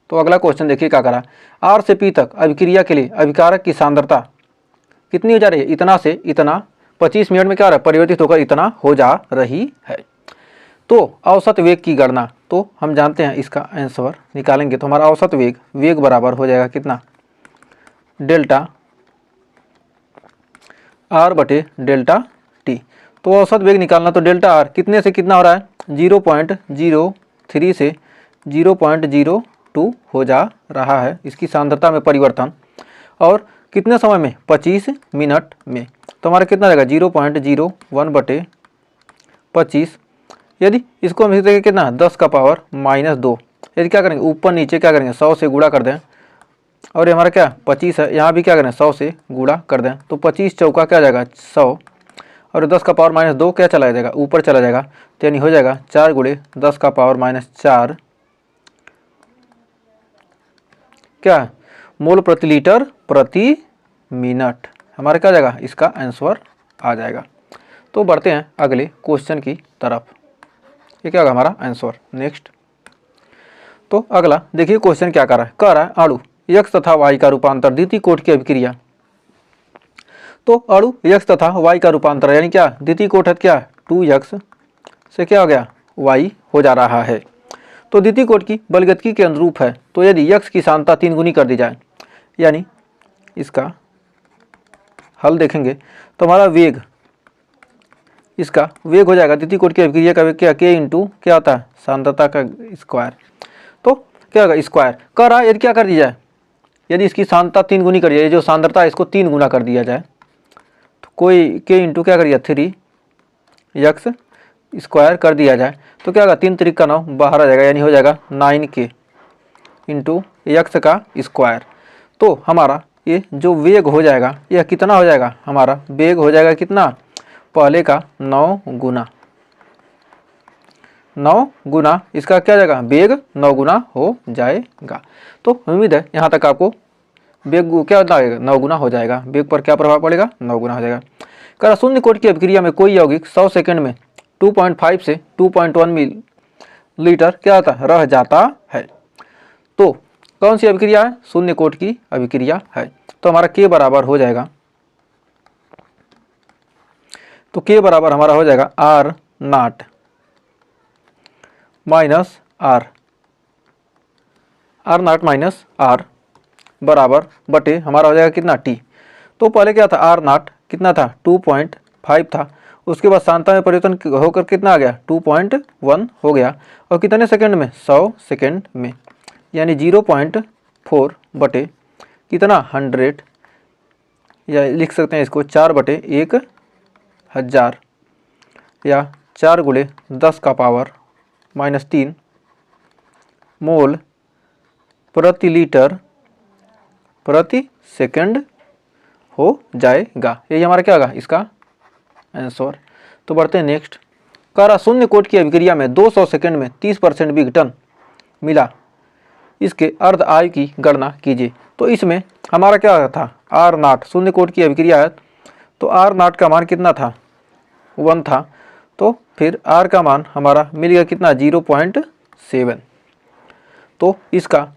तो अगला क्वेश्चन देखिए क्या करा, R से P तक अभिक्रिया के लिए अभिकारक की सांद्रता कितनी हो जा रही है, इतना से इतना 25 मिनट में क्या हो रहा है, परिवर्तित होकर इतना हो जा रही है। तो औसत वेग की गणना, तो हम जानते हैं इसका आंसर निकालेंगे तो हमारा औसत वेग बराबर हो जाएगा कितना, डेल्टा R बटे डेल्टा टी। तो औसत वेग निकालना तो डेल्टा R कितने से कितना हो रहा है, 0.03 से 0.02 हो जा रहा है इसकी सांद्रता में परिवर्तन, और कितने समय में, 25 मिनट में। तो हमारा कितना रहेगा 0.01 बटे 25, यदि इसको हम लिखते हैं कितना 10 का पावर -2, यदि क्या करेंगे ऊपर नीचे क्या करेंगे 100 से गुणा कर दें, और ये हमारा क्या 25 है, यहाँ भी क्या करें 100 से गुणा कर दें, तो 25 चौका क्या जाएगा 100, और 10 का पावर -2 क्या चला जाएगा ऊपर चला जाएगा, तो यानी हो जाएगा 4 गुणे 10 का पावर -4 क्या मोल प्रति लीटर प्रति मिनट। हमारा क्या जाएगा इसका आंसर आ जाएगा। तो बढ़ते हैं अगले क्वेश्चन की तरफ, ये क्या होगा हमारा आंसर नेक्स्ट। तो अगला देखिए क्वेश्चन क्या कर रहा है, कह रहा है अणु x तथा y का रूपांतर द्वितीय कोट की अभिक्रिया। तो अणु x तथा y का रूपांतर यानी क्या द्वितीय कोट है क्या 2x से क्या हो गया y हो जा रहा है। तो द्वितीय कोट की बलगतिकी के अनुरूप है, तो यदि x की सांद्रता 3 गुनी कर दी जाए, यानी इसका हल देखेंगे तो हमारा वेग, इसका वेग हो जाएगा द्वितीय कोट की अभिक्रिया का वेग क्या k इंटू क्या होता है सांद्रता का स्क्वायर, तो क्या होगा स्क्वायर। कर रहा है यदि क्या कर दिया जाए, यदि इसकी सांद्रता 3 गुनी कर दिया जाए, जो सांद्रता है इसको 3 गुना कर दिया जाए, तो कोई k इंटू क्या कर दिया 3x स्क्वायर कर दिया जाए, तो क्या होगा 3 3 का 9 बाहर आ जाएगा, यानी हो जाएगा 9k इंटू x का स्क्वायर। तो हमारा ये जो वेग हो जाएगा यह कितना हो जाएगा, हमारा वेग हो जाएगा कितना, पहले का 9 गुना इसका क्या जाएगा वेग 9 गुना हो जाएगा। तो उम्मीद है यहाँ तक आपको वेग क्या लगेगा 9 गुना हो जाएगा, वेग पर क्या प्रभाव पड़ेगा 9 गुना हो जाएगा। कह शून्य कोट की अभिक्रिया में कोई यौगिक 100 सेकंड में 2.5 से 2.1 मिलीलीटर क्या होता है रह जाता है। तो कौन सी अभिक्रिया है, शून्य कोट की अभिक्रिया है। तो हमारा k बराबर हो जाएगा, तो k बराबर हमारा हो जाएगा R not minus R, R not minus R बराबर बटे हमारा हो जाएगा कितना t। तो पहले क्या था R नॉट कितना था 2.5 था, उसके बाद सांद्रता में परिवर्तन होकर कितना आ गया 2.1 हो गया, और कितने सेकंड में 100 सेकंड में, यानी 0.4 बटे कितना 100, या लिख सकते हैं इसको 4 बटे 1000, या 4 गुणे 10 का पावर -3 मोल प्रति लीटर प्रति सेकंड हो जाएगा। यही हमारा क्या होगा इसका आंसर। तो बढ़ते हैं नेक्स्ट। कह रहा शून्य कोट की अभिक्रिया में 200 सेकंड में 30% विघटन मिला, इसके अर्ध आयु की गणना कीजिए। तो इसमें हमारा क्या था R नॉट, शून्य कोट की अभिक्रिया है तो R नॉट का मान कितना था 1 था, तो फिर R का मान हमारा मिल गया कितना 0.7। तो इसका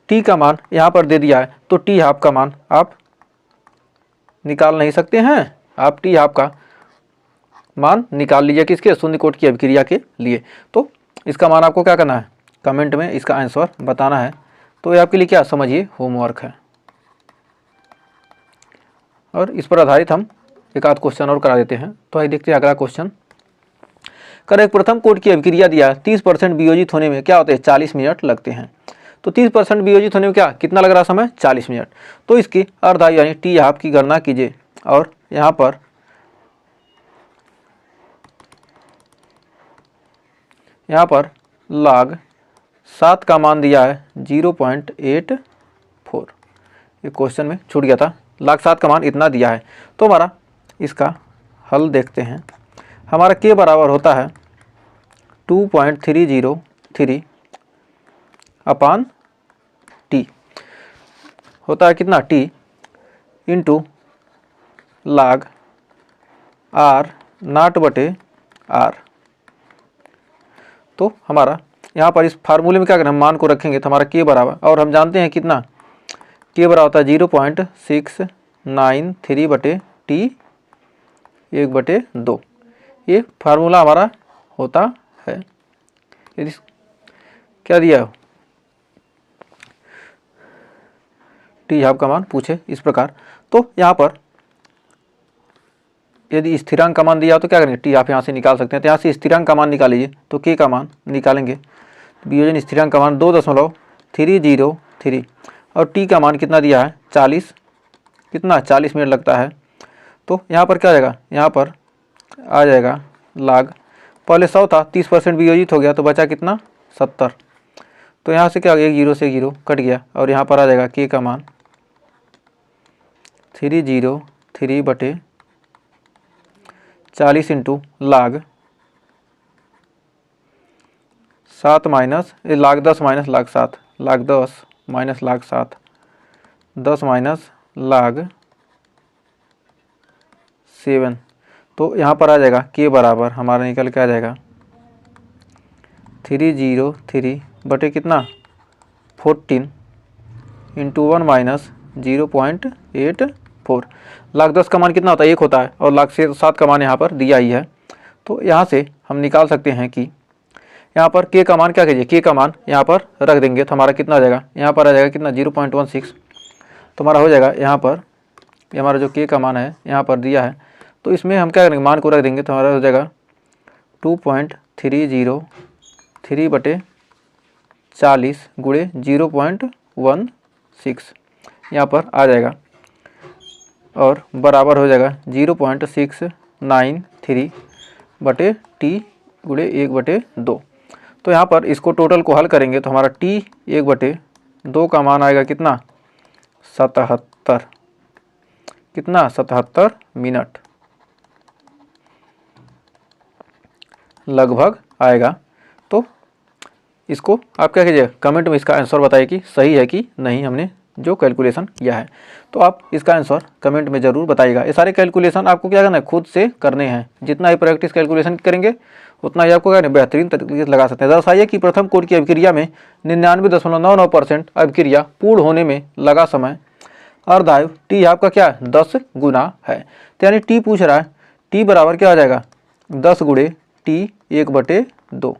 T का मान यहाँ पर दे दिया है, तो T हाफ का मान आप निकाल नहीं सकते हैं, आप T हाफ का मान निकाल लीजिए किसके शून्य कोट की अभिक्रिया के लिए। तो इसका मान आपको क्या करना है कमेंट में इसका आंसर बताना है। तो ये आपके लिए क्या समझिए होमवर्क है, और इस पर आधारित हम एक आध क्वेश्चन और करा देते हैं। तो आइए देखते हैं अगला क्वेश्चन। कर एक प्रथम कोट की अभिक्रिया दिया 30% वियोजित होने में क्या होते हैं 40 मिनट लगते हैं। तो 30% वियोजित होने में क्या कितना लग रहा समय 40 मिनट। तो इसकी अर्ध आयु यानी टी हाफ की गणना कीजिए, और यहाँ पर log 7 का मान दिया है 0.84। ये क्वेश्चन में छूट गया था, log 7 का मान इतना दिया है। तो हमारा इसका हल देखते हैं। हमारा k बराबर होता है 2.303 अपान t, होता है कितना t into log R not बटे R। तो हमारा यहाँ पर इस फार्मूले में क्या करें, हम मान को रखेंगे तो हमारा के बराबर, और हम जानते हैं कितना के बराबर होता है 0.693 बटे टी 1/2। ये फार्मूला हमारा होता है। यदि क्या दिया हो टी हाफ का मान पूछे इस प्रकार, तो यहाँ पर यदि स्थिरांक का मान दिया हो तो क्या करेंगे, टी आप यहाँ से निकाल सकते हैं। तो यहाँ से स्थिरांक का मान निकाल लीजिए, तो के का मान निकालेंगे, वियोजन स्थिरांक का मान 2.303 और टी का मान कितना दिया है 40, कितना 40 मिनट लगता है। तो यहाँ पर क्या आ जाएगा, यहाँ पर आ जाएगा लाग, पहले 100 था 30% वियोजित हो गया तो बचा कितना 70। तो यहाँ से क्या हो गया, 1 0 से 1 0 कट गया और यहाँ पर आ जाएगा के का मान 303 बटे 40 इंटू लाग 7 माइनस लाग 10 माइनस लाग 7, लाग 10 माइनस लाग 7, 10 माइनस लाग 7। तो यहाँ पर आ जाएगा के बराबर हमारा निकल के आ जाएगा 303 बटे कितना 14 इंटू 1 माइनस 0.84। लाख 10 का मान कितना होता है 1 होता है और लाख 7 का मान यहाँ पर दिया ही है। तो यहाँ से हम निकाल सकते हैं कि यहाँ पर के का मान क्या कीजिए, के का मान यहाँ पर रख देंगे तो हमारा कितना आ जाएगा, यहाँ पर आ जाएगा कितना 0.16। तो हमारा हो जाएगा यहाँ पर हमारा जो के का मान है यहाँ पर दिया है, तो इसमें हम क्या करेंगे मान को रख देंगे तो हमारा हो जाएगा 2.303 बटे 40 गुणे 0.16 यहाँ पर आ जाएगा और बराबर हो जाएगा 0.693 बटे टी गुणे 1/2। तो यहाँ पर इसको टोटल को हल करेंगे तो हमारा टी 1/2 का मान आएगा कितना 77, कितना 77 मिनट लगभग आएगा। तो इसको आप क्या कीजिए, कमेंट में इसका आंसर बताइए कि सही है कि नहीं हमने जो कैलकुलेशन किया है। तो आप इसका आंसर कमेंट में ज़रूर बताइएगा। ये सारे कैलकुलेशन आपको क्या करना है, खुद से करने हैं। जितना ही प्रैक्टिस कैलकुलेशन करेंगे उतना ही आपको क्या बेहतरीन तरीके से लगा सकते हैं। दर्शाइए कि प्रथम कोड की अभिक्रिया में 99.99% अभिक्रिया पूर्ण होने में लगा समय अर्धायु टी आपका क्या 10 गुना है। तो यानी टी पूछ रहा है, टी बराबर क्या हो जाएगा 10 गुणे टी 1/2,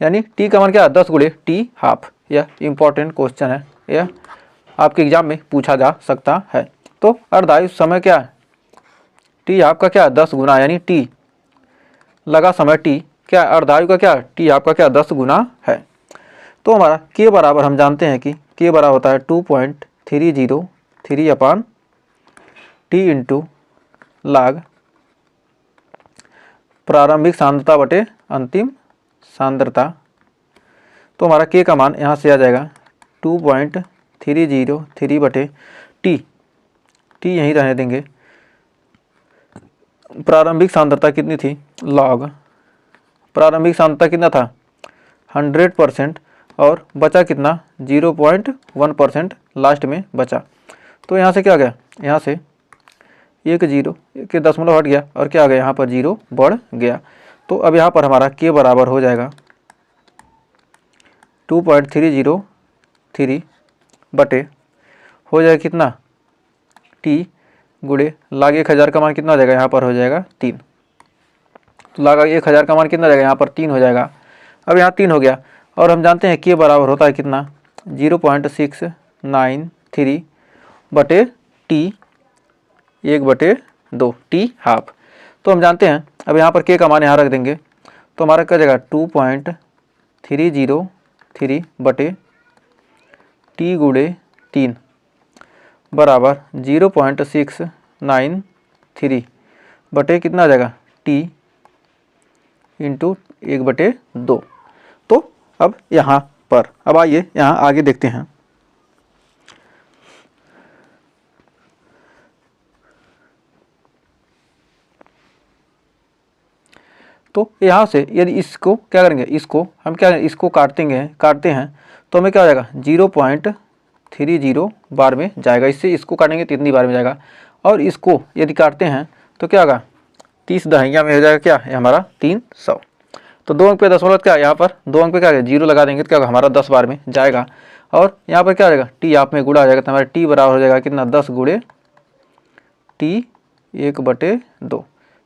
यानी टी का मान क्या 10 गुणे टी हाफ। यह इंपॉर्टेंट क्वेश्चन है, यह आपके एग्जाम में पूछा जा सकता है। तो अर्धायु समय क्या है, टी हाफ का क्या 10 गुना, यानी टी लगा समय टी क्या अर्धायु का क्या टी हाफ का क्या 10 गुना है। तो हमारा के बराबर हम जानते हैं कि के बराबर होता है 2.303 अपान टी इंटू लाग प्रारंभिक सांद्रता बटे अंतिम सांद्रता। तो हमारा के का मान यहाँ से आ जाएगा 2.303 बटे टी, टी यहीं रहने देंगे। प्रारंभिक सांद्रता कितनी थी, लॉग प्रारंभिक सांद्रता कितना था 100% और बचा कितना 0.1% लास्ट में बचा। तो यहाँ से क्या आ गया, यहाँ से 1 0 के दशमलव हट गया और क्या आ गया यहाँ पर 0 बढ़ गया। तो अब यहाँ पर हमारा के बराबर हो जाएगा 2.303 बटे हो जाएगा कितना टी गुणे लाग 1000 का मान कितना हो जाएगा, यहाँ पर हो जाएगा 3। तो लाग 1000 का मान कितना हो जाएगा, यहाँ पर 3 हो जाएगा। अब यहाँ 3 हो गया और हम जानते हैं के बराबर होता है कितना 0.693 बटे टी 1/2 टी हाफ। तो हम जानते हैं, अब यहाँ पर के का मान यहाँ रख देंगे तो हमारा क्या जाएगा 2.303 बटे टी गुणे 3 बराबर 0.693 बटे कितना आ जाएगा टी इंटू 1/2। तो अब यहाँ पर अब आइए यहाँ आगे देखते हैं। तो यहाँ से यदि इसको क्या करेंगे, इसको हम क्या करेंगे, इसको काटते हैं तो हमें क्या हो जाएगा 0.30 बार में जाएगा। इससे इसको काटेंगे तो इतनी बार में जाएगा और इसको यदि काटते हैं तो क्या होगा 30 दहिया में हो जाएगा क्या है हमारा 300। तो 2 अंक पे दशमलव क्या है, यहाँ पर 2 अंक पे क्या है, 0 लगा देंगे तो क्या होगा, हमारा 10 बार में जाएगा। और यहाँ पर क्या हो जाएगा, टी आप में गुणा हो जाएगा, तो हमारा टी बराबर हो जाएगा कितना, 10 गुणे टी 1/2।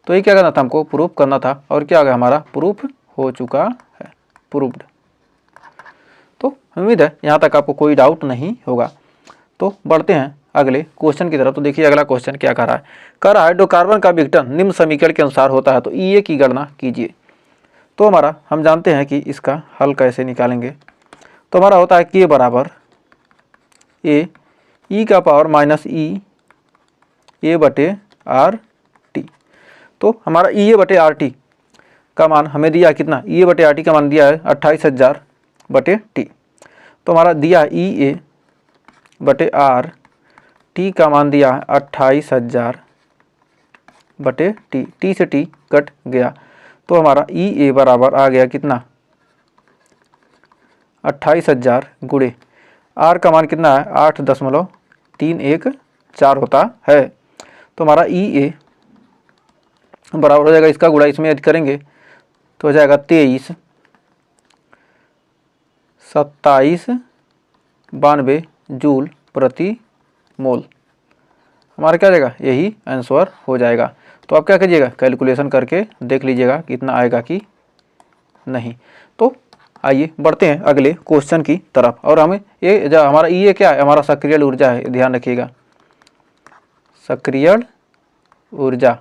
तो ये क्या करना था, हमको प्रूफ करना था, और क्या हो गया, हमारा प्रूफ हो चुका है, प्रूफ्ड। तो उम्मीद है यहाँ तक आपको कोई डाउट नहीं होगा। तो बढ़ते हैं अगले क्वेश्चन की तरफ। तो देखिए अगला क्वेश्चन क्या कह रहा है, कह रहा है हाइड्रोकार्बन का विघटन निम्न समीकरण के अनुसार होता है, तो ई की गणना कीजिए। तो हमारा हम जानते हैं कि इसका हल कैसे निकालेंगे। तो हमारा होता है के बराबर ए ई का पावर माइनस ई ए बटे आर टी। तो हमारा ई ए बटे आर टी का मान हमें दिया कितना, ई ए बटे आर टी का मान दिया है 28,000 बटे टी। तो हमारा दिया ई ए बटे आर टी का मान दिया है 28,000 बटे टी, टी से टी कट गया, तो हमारा ई ए बराबर आ गया कितना, 28,000 गुणे आर का मान कितना है 8.314 होता है। तो हमारा ई ए बराबर हो जाएगा, इसका गुणा इसमें ऐड करेंगे तो हो जाएगा 23 2792 जूल प्रति मोल। हमारा क्या जाएगा, यही आंसर हो जाएगा। तो आप क्या कीजिएगा, कैलकुलेशन करके देख लीजिएगा कितना आएगा कि नहीं। तो आइए बढ़ते हैं अगले क्वेश्चन की तरफ। और हमें ये जो हमारा ये क्या है, हमारा सक्रिय ऊर्जा है, ध्यान रखिएगा, सक्रिय ऊर्जा।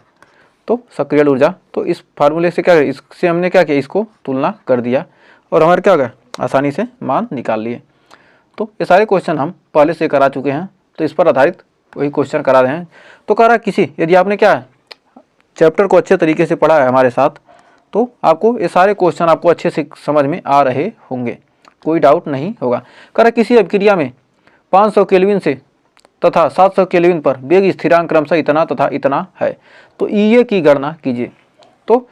तो सक्रिय ऊर्जा, तो इस फार्मूले से क्या है, इससे हमने क्या किया, इसको तुलना कर दिया और हमारे क्या हो गया, आसानी से मान निकाल लिए। तो ये सारे क्वेश्चन हम पहले से करा चुके हैं, तो इस पर आधारित वही क्वेश्चन करा रहे हैं। तो कह रहा किसी, यदि आपने क्या है चैप्टर को अच्छे तरीके से पढ़ा है हमारे साथ, तो आपको ये सारे क्वेश्चन आपको अच्छे से समझ में आ रहे होंगे, कोई डाउट नहीं होगा। कह रहा किसी अभिक्रिया में 500 केल्विन से तथा 700 केल्विन पर वेग स्थिरांक क्रमशः इतना तथा इतना है, तो ई की गणना कीजिए। तो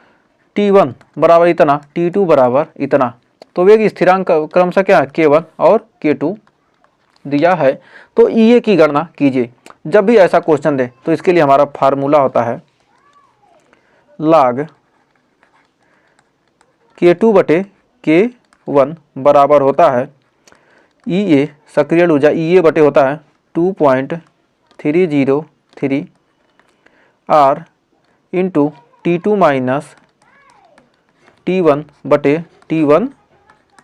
T1 बराबर इतना, T2 बराबर इतना, तो वेग स्थिरांक क्रमशः क्या है, K1 और K2 दिया है। तो ई की गणना कीजिए। जब भी ऐसा क्वेश्चन दे तो इसके लिए हमारा फार्मूला होता है log K2 बटे K1 बराबर होता है ई सक्रिय ऊर्जा ई बटे होता है 2.303 R into T2 minus T1 बटे T1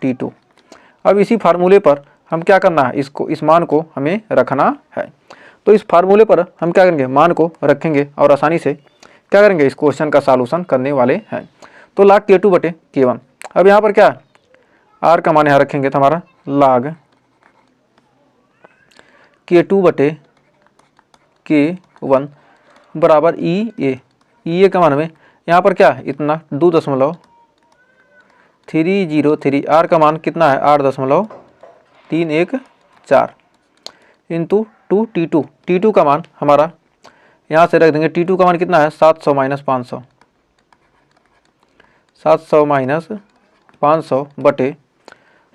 T2। अब इसी फार्मूले पर हम क्या करना है, इसको, इस मान को हमें रखना है। तो इस फार्मूले पर हम क्या करेंगे, मान को रखेंगे और आसानी से क्या करेंगे, इस क्वेश्चन का सॉल्यूशन करने वाले हैं। तो log K2 बटे K1, अब यहाँ पर क्या R का मान यहाँ रखेंगे, तो हमारा log K2 बटे K1 बराबर ई ए का मान हमें यहाँ पर क्या है, इतना 2.303, R का मान कितना है 8.314 इंटू 2 T2 का मान हमारा यहाँ से रख देंगे, T2 का मान कितना है 700 माइनस 500, 700 माइनस 500 बटे,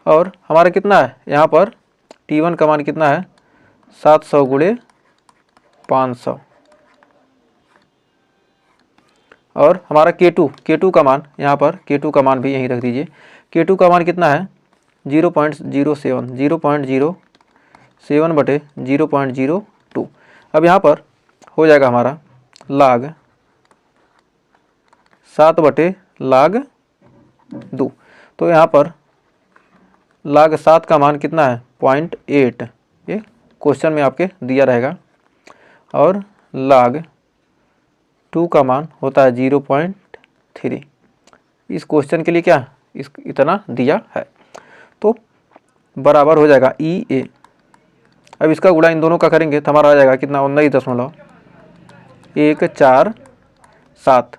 और हमारा कितना है यहाँ पर T1 का मान कितना है 700 गुणे 500, और हमारा K2 का मान यहाँ पर K2 का मान भी यहीं रख दीजिए। K2 का मान कितना है 0.07 बटे 0.02। अब यहाँ पर हो जाएगा हमारा log 7 बटे log 2। तो यहाँ पर log 7 का मान कितना है 0.8, ये क्वेश्चन में आपके दिया रहेगा, और log 2 का मान होता है 0.3। इस क्वेश्चन के लिए क्या इतना दिया है, तो बराबर हो जाएगा ई ए। अब इसका गुणा इन दोनों का करेंगे तो हमारा आ जाएगा कितना 19.147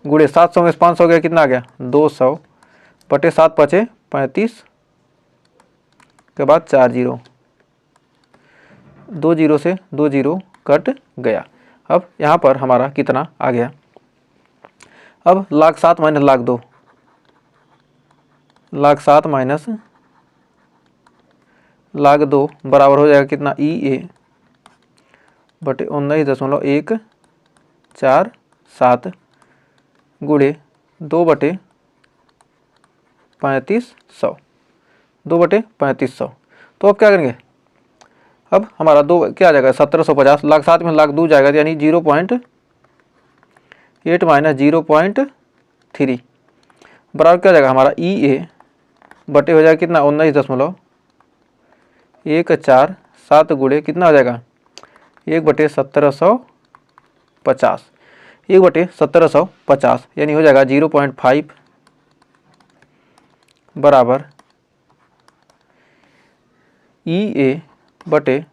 गुणे 700 में 500 हो गया, कितना आ गया 200 बटे 7 पचे 35 के बाद 4 जीरो, 2 जीरो से 2 जीरो कट गया। अब यहाँ पर हमारा कितना आ गया, अब log 7 minus log 2, log 7 minus log 2 बराबर हो जाएगा कितना ई ए बटे 19.147 गुणे 2 बटे 3500, 2/3500। तो अब क्या करेंगे, अब हमारा दो क्या आ जाएगा 1750, लाख 7 में लाख 2 जाएगा, यानी 0.8 माइनस 0.3 बराबर क्या जाएगा हमारा EA बटे हो जाएगा कितना 19.14 गुणे कितना हो जाएगा 1/1750, 1/1750 यानी हो जाएगा 0.5 बराबर EA बटे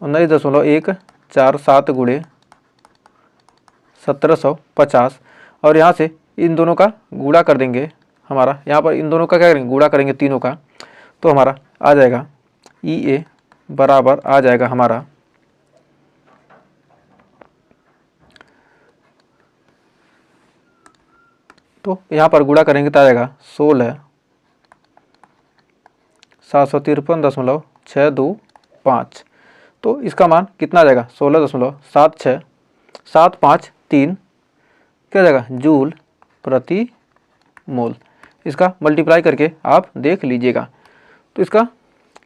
19.147 गुणे 1750, और यहाँ से इन दोनों का गुणा कर देंगे, हमारा यहाँ पर इन दोनों का क्या करेंगे गुणा करेंगे तीनों का, तो हमारा आ जाएगा EA बराबर आ जाएगा हमारा तो यहाँ पर गुणा करेंगे तो आ जाएगा 16,753.625। तो इसका मान कितना आ जाएगा 16.76753 क्या जाएगा जूल प्रति मोल। इसका मल्टीप्लाई करके आप देख लीजिएगा, तो इसका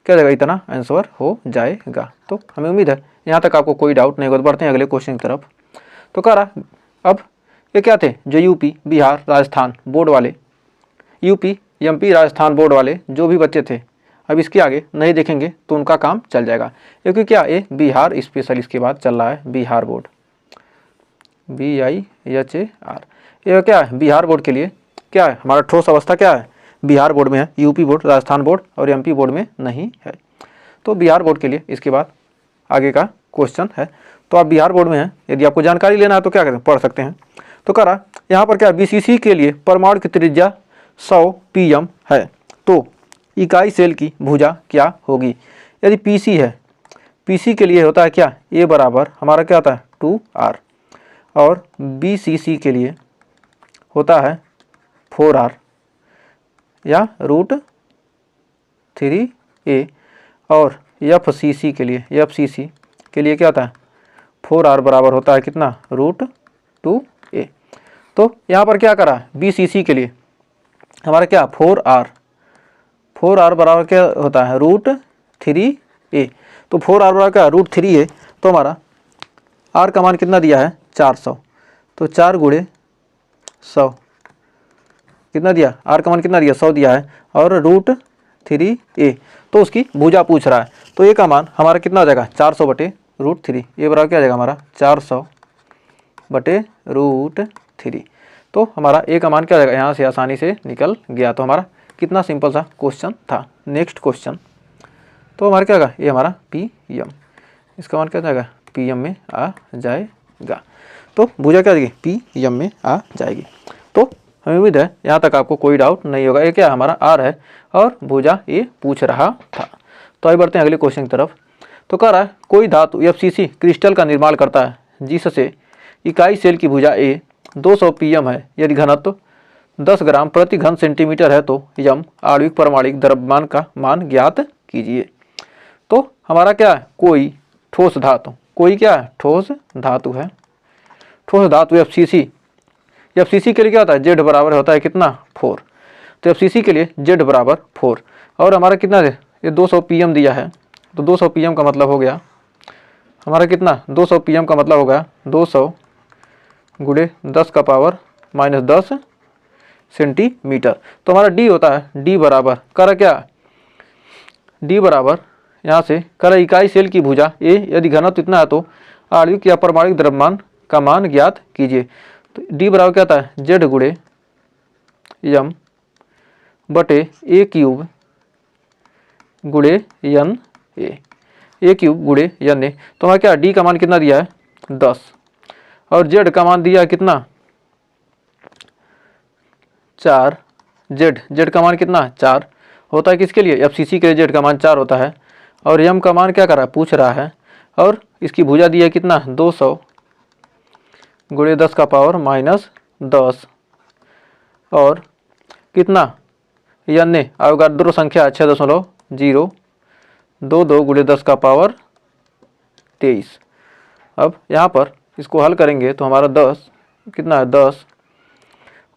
क्या जाएगा इतना आंसर हो जाएगा। तो हमें उम्मीद है यहाँ तक आपको कोई डाउट नहीं होगा। तो बढ़ते हैं अगले क्वेश्चन की तरफ। तो कह रहा अब ये क्या थे, जो यूपी बिहार राजस्थान बोर्ड वाले, यूपी MP राजस्थान बोर्ड वाले जो भी बच्चे थे, अब इसके आगे नहीं देखेंगे तो उनका काम चल जाएगा, क्योंकि क्या ये बिहार स्पेशल इसके बाद चल रहा है बिहार बोर्ड, BIHAR। ये क्या है बिहार बोर्ड के लिए क्या है हमारा ठोस अवस्था क्या है बिहार बोर्ड में है, यूपी बोर्ड राजस्थान बोर्ड और MP बोर्ड में नहीं है। तो बिहार बोर्ड के लिए इसके बाद आगे का क्वेश्चन है। तो आप बिहार बोर्ड में हैं, यदि आपको जानकारी लेना है तो क्या करें पढ़ सकते हैं। तो कह रहा यहाँ पर क्या BCC के लिए परमाणु की त्रिज्या 100 PM है, तो इकाई सेल की भुजा क्या होगी। यदि PC है, PC के लिए होता है क्या A बराबर हमारा क्या होता है 2R, और BCC के लिए होता है 4R या √3A, और FCC के लिए क्या होता है 4R बराबर होता है कितना √2A। तो यहाँ पर क्या करा BCC के लिए हमारा क्या 4R बराबर क्या होता है √3A। तो 4R बराबर क्या √3A, तो हमारा R का मान कितना दिया है 400, तो 4 गुणे 100 कितना दिया, R का मान कितना दिया 100 दिया है, और √3A तो उसकी भुजा पूछ रहा है। तो A का मान हमारा कितना हो जाएगा 400 बटे √3, ये बराबर क्या आ जाएगा हमारा 400 बटे √3। तो हमारा A का मान क्या हो जाएगा, यहाँ से आसानी से निकल गया। तो हमारा कितना सिंपल सा क्वेश्चन था। नेक्स्ट क्वेश्चन, तो हमारा क्या होगा ये हमारा PM, इसका मान क्या जाएगा PM में आ जाएगा। तो भुजा क्या आ जाएगी PM में आ जाएगी। तो हमें उम्मीद है यहाँ तक आपको कोई डाउट नहीं होगा। ये क्या हमारा R है और भुजा ये पूछ रहा था। तो आगे बढ़ते हैं अगले क्वेश्चन की तरफ। तो कह रहा है कोई धातु FCC क्रिस्टल का निर्माण करता है जिससे इकाई सेल की भुजा A 200 PM है, यदि घनत्व 10 ग्राम प्रति घन सेंटीमीटर है तो यम आणविक परमाणुक द्रव्यमान का मान ज्ञात कीजिए। तो हमारा क्या है कोई ठोस धातु, कोई क्या है ठोस धातु है, ठोस धातु FCC के लिए क्या होता है Z बराबर होता है कितना 4, तो FCC के लिए Z बराबर 4, और हमारा कितना है ये 200 PM दिया है, तो 200 PM का मतलब हो गया हमारा कितना 200 PM का मतलब होगा 200 गुणे 10 का पावर -10 सेंटीमीटर। तो हमारा D होता है D बराबर कर क्या D बराबर यहाँ से कर इकाई सेल की भुजा A, यदि घनत्व इतना है तो आणविक या परमाणुक द्रव्यमान का मान ज्ञात कीजिए। तो D बराबर क्या होता है Z गुणे M बटे A क्यूब गुणे N A क्यूब गुणे N A। तो हमारा क्या D का मान कितना दिया है 10, और Z का मान दिया है कितना 4, Z का मान कितना 4 होता है किसके लिए FCC के लिए Z का मान 4 होता है, और M का मान क्या कर रहा है पूछ रहा है, और इसकी भुजा दी है कितना 200 गुणे 10 का पावर -10, और कितना N A अवगाद्रो संख्या 6.022 गुणे 10 का पावर 23। अब यहाँ पर इसको हल करेंगे तो हमारा 10 कितना है 10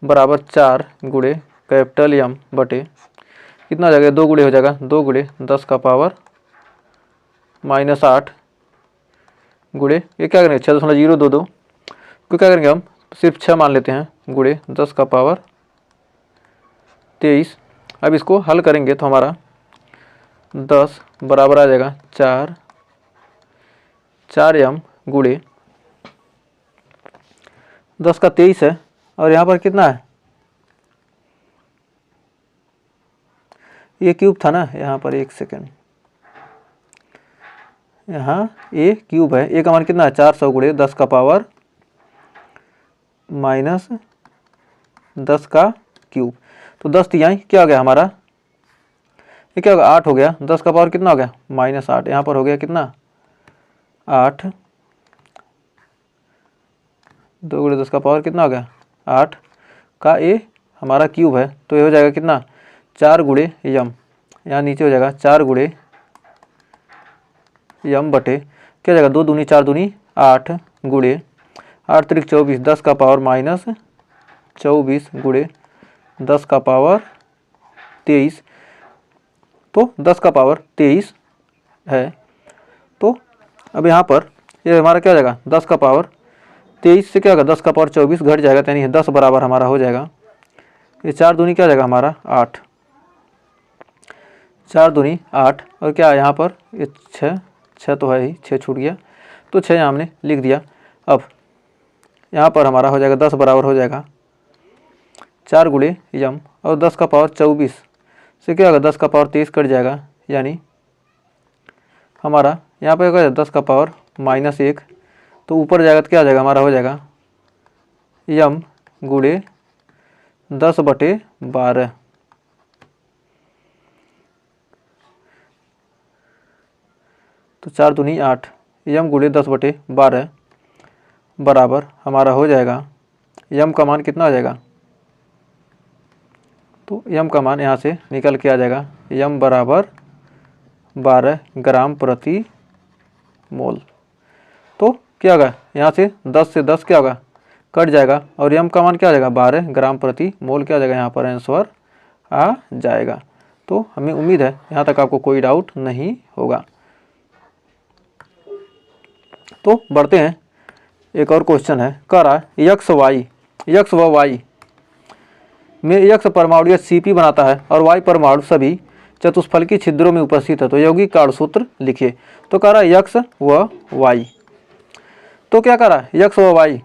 बराबर 4 गुणे कैपिटल एम बटे कितना हो जाएगा, 2 गुणे हो जाएगा, 2 गुणे 10 का पावर -8 गुणे ये क्या करेंगे 6.022 को क्या करेंगे हम सिर्फ 6 मान लेते हैं, गुणे 10 का पावर 23। अब इसको हल करेंगे तो हमारा 10 बराबर आ जाएगा 4m गुणे 10 का 23 है, और यहाँ पर कितना है, ये क्यूब था ना, यहाँ पर 1 सेकेंड, यहाँ ए क्यूब है, ए का मान कितना है 400 गुणे 10 का पावर -10 का क्यूब। तो 10 तिहाई क्या हो गया हमारा, ये क्या होगा 8 हो गया, 10 का पावर कितना हो गया -8, यहाँ पर हो गया कितना 8, 2 गुणे 10 का पावर कितना हो गया 8 का ए हमारा क्यूब है, तो ये हो जाएगा कितना 4 गुणे यम, यहाँ नीचे हो जाएगा 4 गुणे यम बटे क्या हो जाएगा 2 दूनी 4 दूनी 8 गुणे 8 त्रिक 24, 10 का पावर -24 गुणे 10 का पावर 23, तो 10 का पावर 23 है। तो अब यहाँ पर ये हमारा क्या हो जाएगा 10 का पावर 23 से क्या होगा 10 का पावर 24 घट जाएगा, तो यानी 10 बराबर हमारा हो जाएगा, ये 4 दूनी क्या हो जाएगा हमारा 8, 4 दूनी 8, और क्या है यहाँ पर ये 6 तो है ही, 6 छूट गया, तो 6 यहाँ हमने लिख दिया। अब यहाँ पर हमारा हो जाएगा 10 बराबर हो जाएगा 4 गुणे यम, और 10 का पावर 24 से क्या होगा 10 का पावर 23 कट जाएगा, यानी हमारा यहाँ पर क्या 10 का पावर -1, तो ऊपर जाएगा तो क्या आ जाएगा हमारा हो जाएगा यम गुणे 10 बटे 12, तो 4 दूनी 8 यम गुणे 10 बटे 12 बराबर हमारा हो जाएगा, यम का मान कितना आ जाएगा, तो यम का मान यहाँ से निकल के आ जाएगा, यम बराबर 12 ग्राम प्रति मोल। तो क्या होगा यहाँ से 10 से 10 क्या होगा कट जाएगा, और यम का मान क्या आ जाएगा 12 ग्राम प्रति मोल क्या आ जाएगा, यहाँ पर आंसर आ जाएगा। तो हमें उम्मीद है यहाँ तक आपको कोई डाउट नहीं होगा। तो बढ़ते हैं, एक और क्वेश्चन है, कह रहा है यक्स व वाई में यक्स परमाणु Cp बनाता है और वाई परमाणु सभी चतुष्फलकी छिद्रों में उपस्थित है, तो यौगिक कारणसूत्र लिखिए। तो कह रहा है यक्स व वाई, तो क्या कह रहा है यक्स व वाई,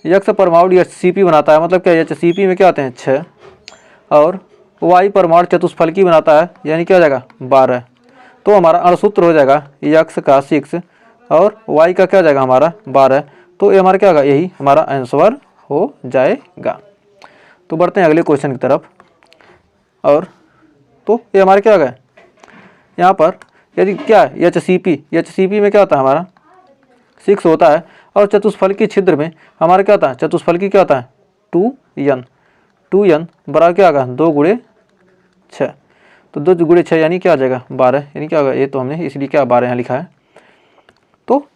यक्स परमाणु Cp बनाता है, मतलब क्या Cp में क्या आते हैं 6, और वाई परमाणु चतुष्फलकी बनाता है, यानी क्या हो जाएगा 12, तो हमारा अणुसूत्र हो जाएगा यक्स का 6 और वाई का क्या हो जाएगा हमारा 12, तो ये हमारा क्या होगा, यही हमारा आंसर हो जाएगा। तो बढ़ते हैं अगले क्वेश्चन की तरफ, और तो ये हमारे क्या होगा यहाँ पर, यदि क्या है HCP में क्या होता है हमारा 6 होता है, और चतुष्फलकी छिद्र में हमारा क्या होता है, चतुष्फलकी क्या होता है 2n बराबर क्या होगा 2 गुणे 6, तो 2 गुणे 6 यानी क्या आ जाएगा 12, यानी क्या होगा, ये तो हमने इसलिए क्या 12 यहाँ लिखा है। तो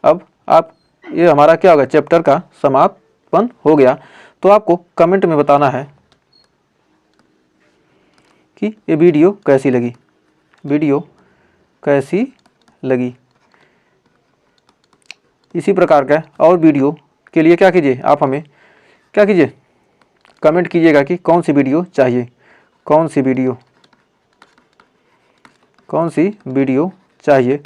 अब आप ये हमारा क्या होगा चैप्टर का समापन हो गया। तो आपको कमेंट में बताना है कि ये वीडियो कैसी लगी, इसी प्रकार का और वीडियो के लिए क्या कीजिए, आप हमें क्या कीजिए कमेंट कीजिएगा कि कौन सी वीडियो चाहिए, कौन सी वीडियो चाहिए,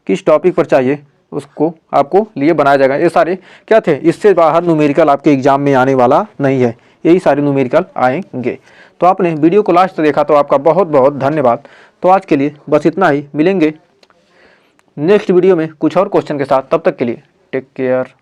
किस टॉपिक पर चाहिए, उसको आपको लिए बनाया जाएगा। ये सारे क्या थे, इससे बाहर न्यूमेरिकल आपके एग्जाम में आने वाला नहीं है, यही सारे न्यूमेरिकल आएंगे। तो आपने वीडियो को लास्ट तक देखा तो आपका बहुत बहुत धन्यवाद। तो आज के लिए बस इतना ही, मिलेंगे नेक्स्ट वीडियो में कुछ और क्वेश्चन के साथ, तब तक के लिए टेक केयर।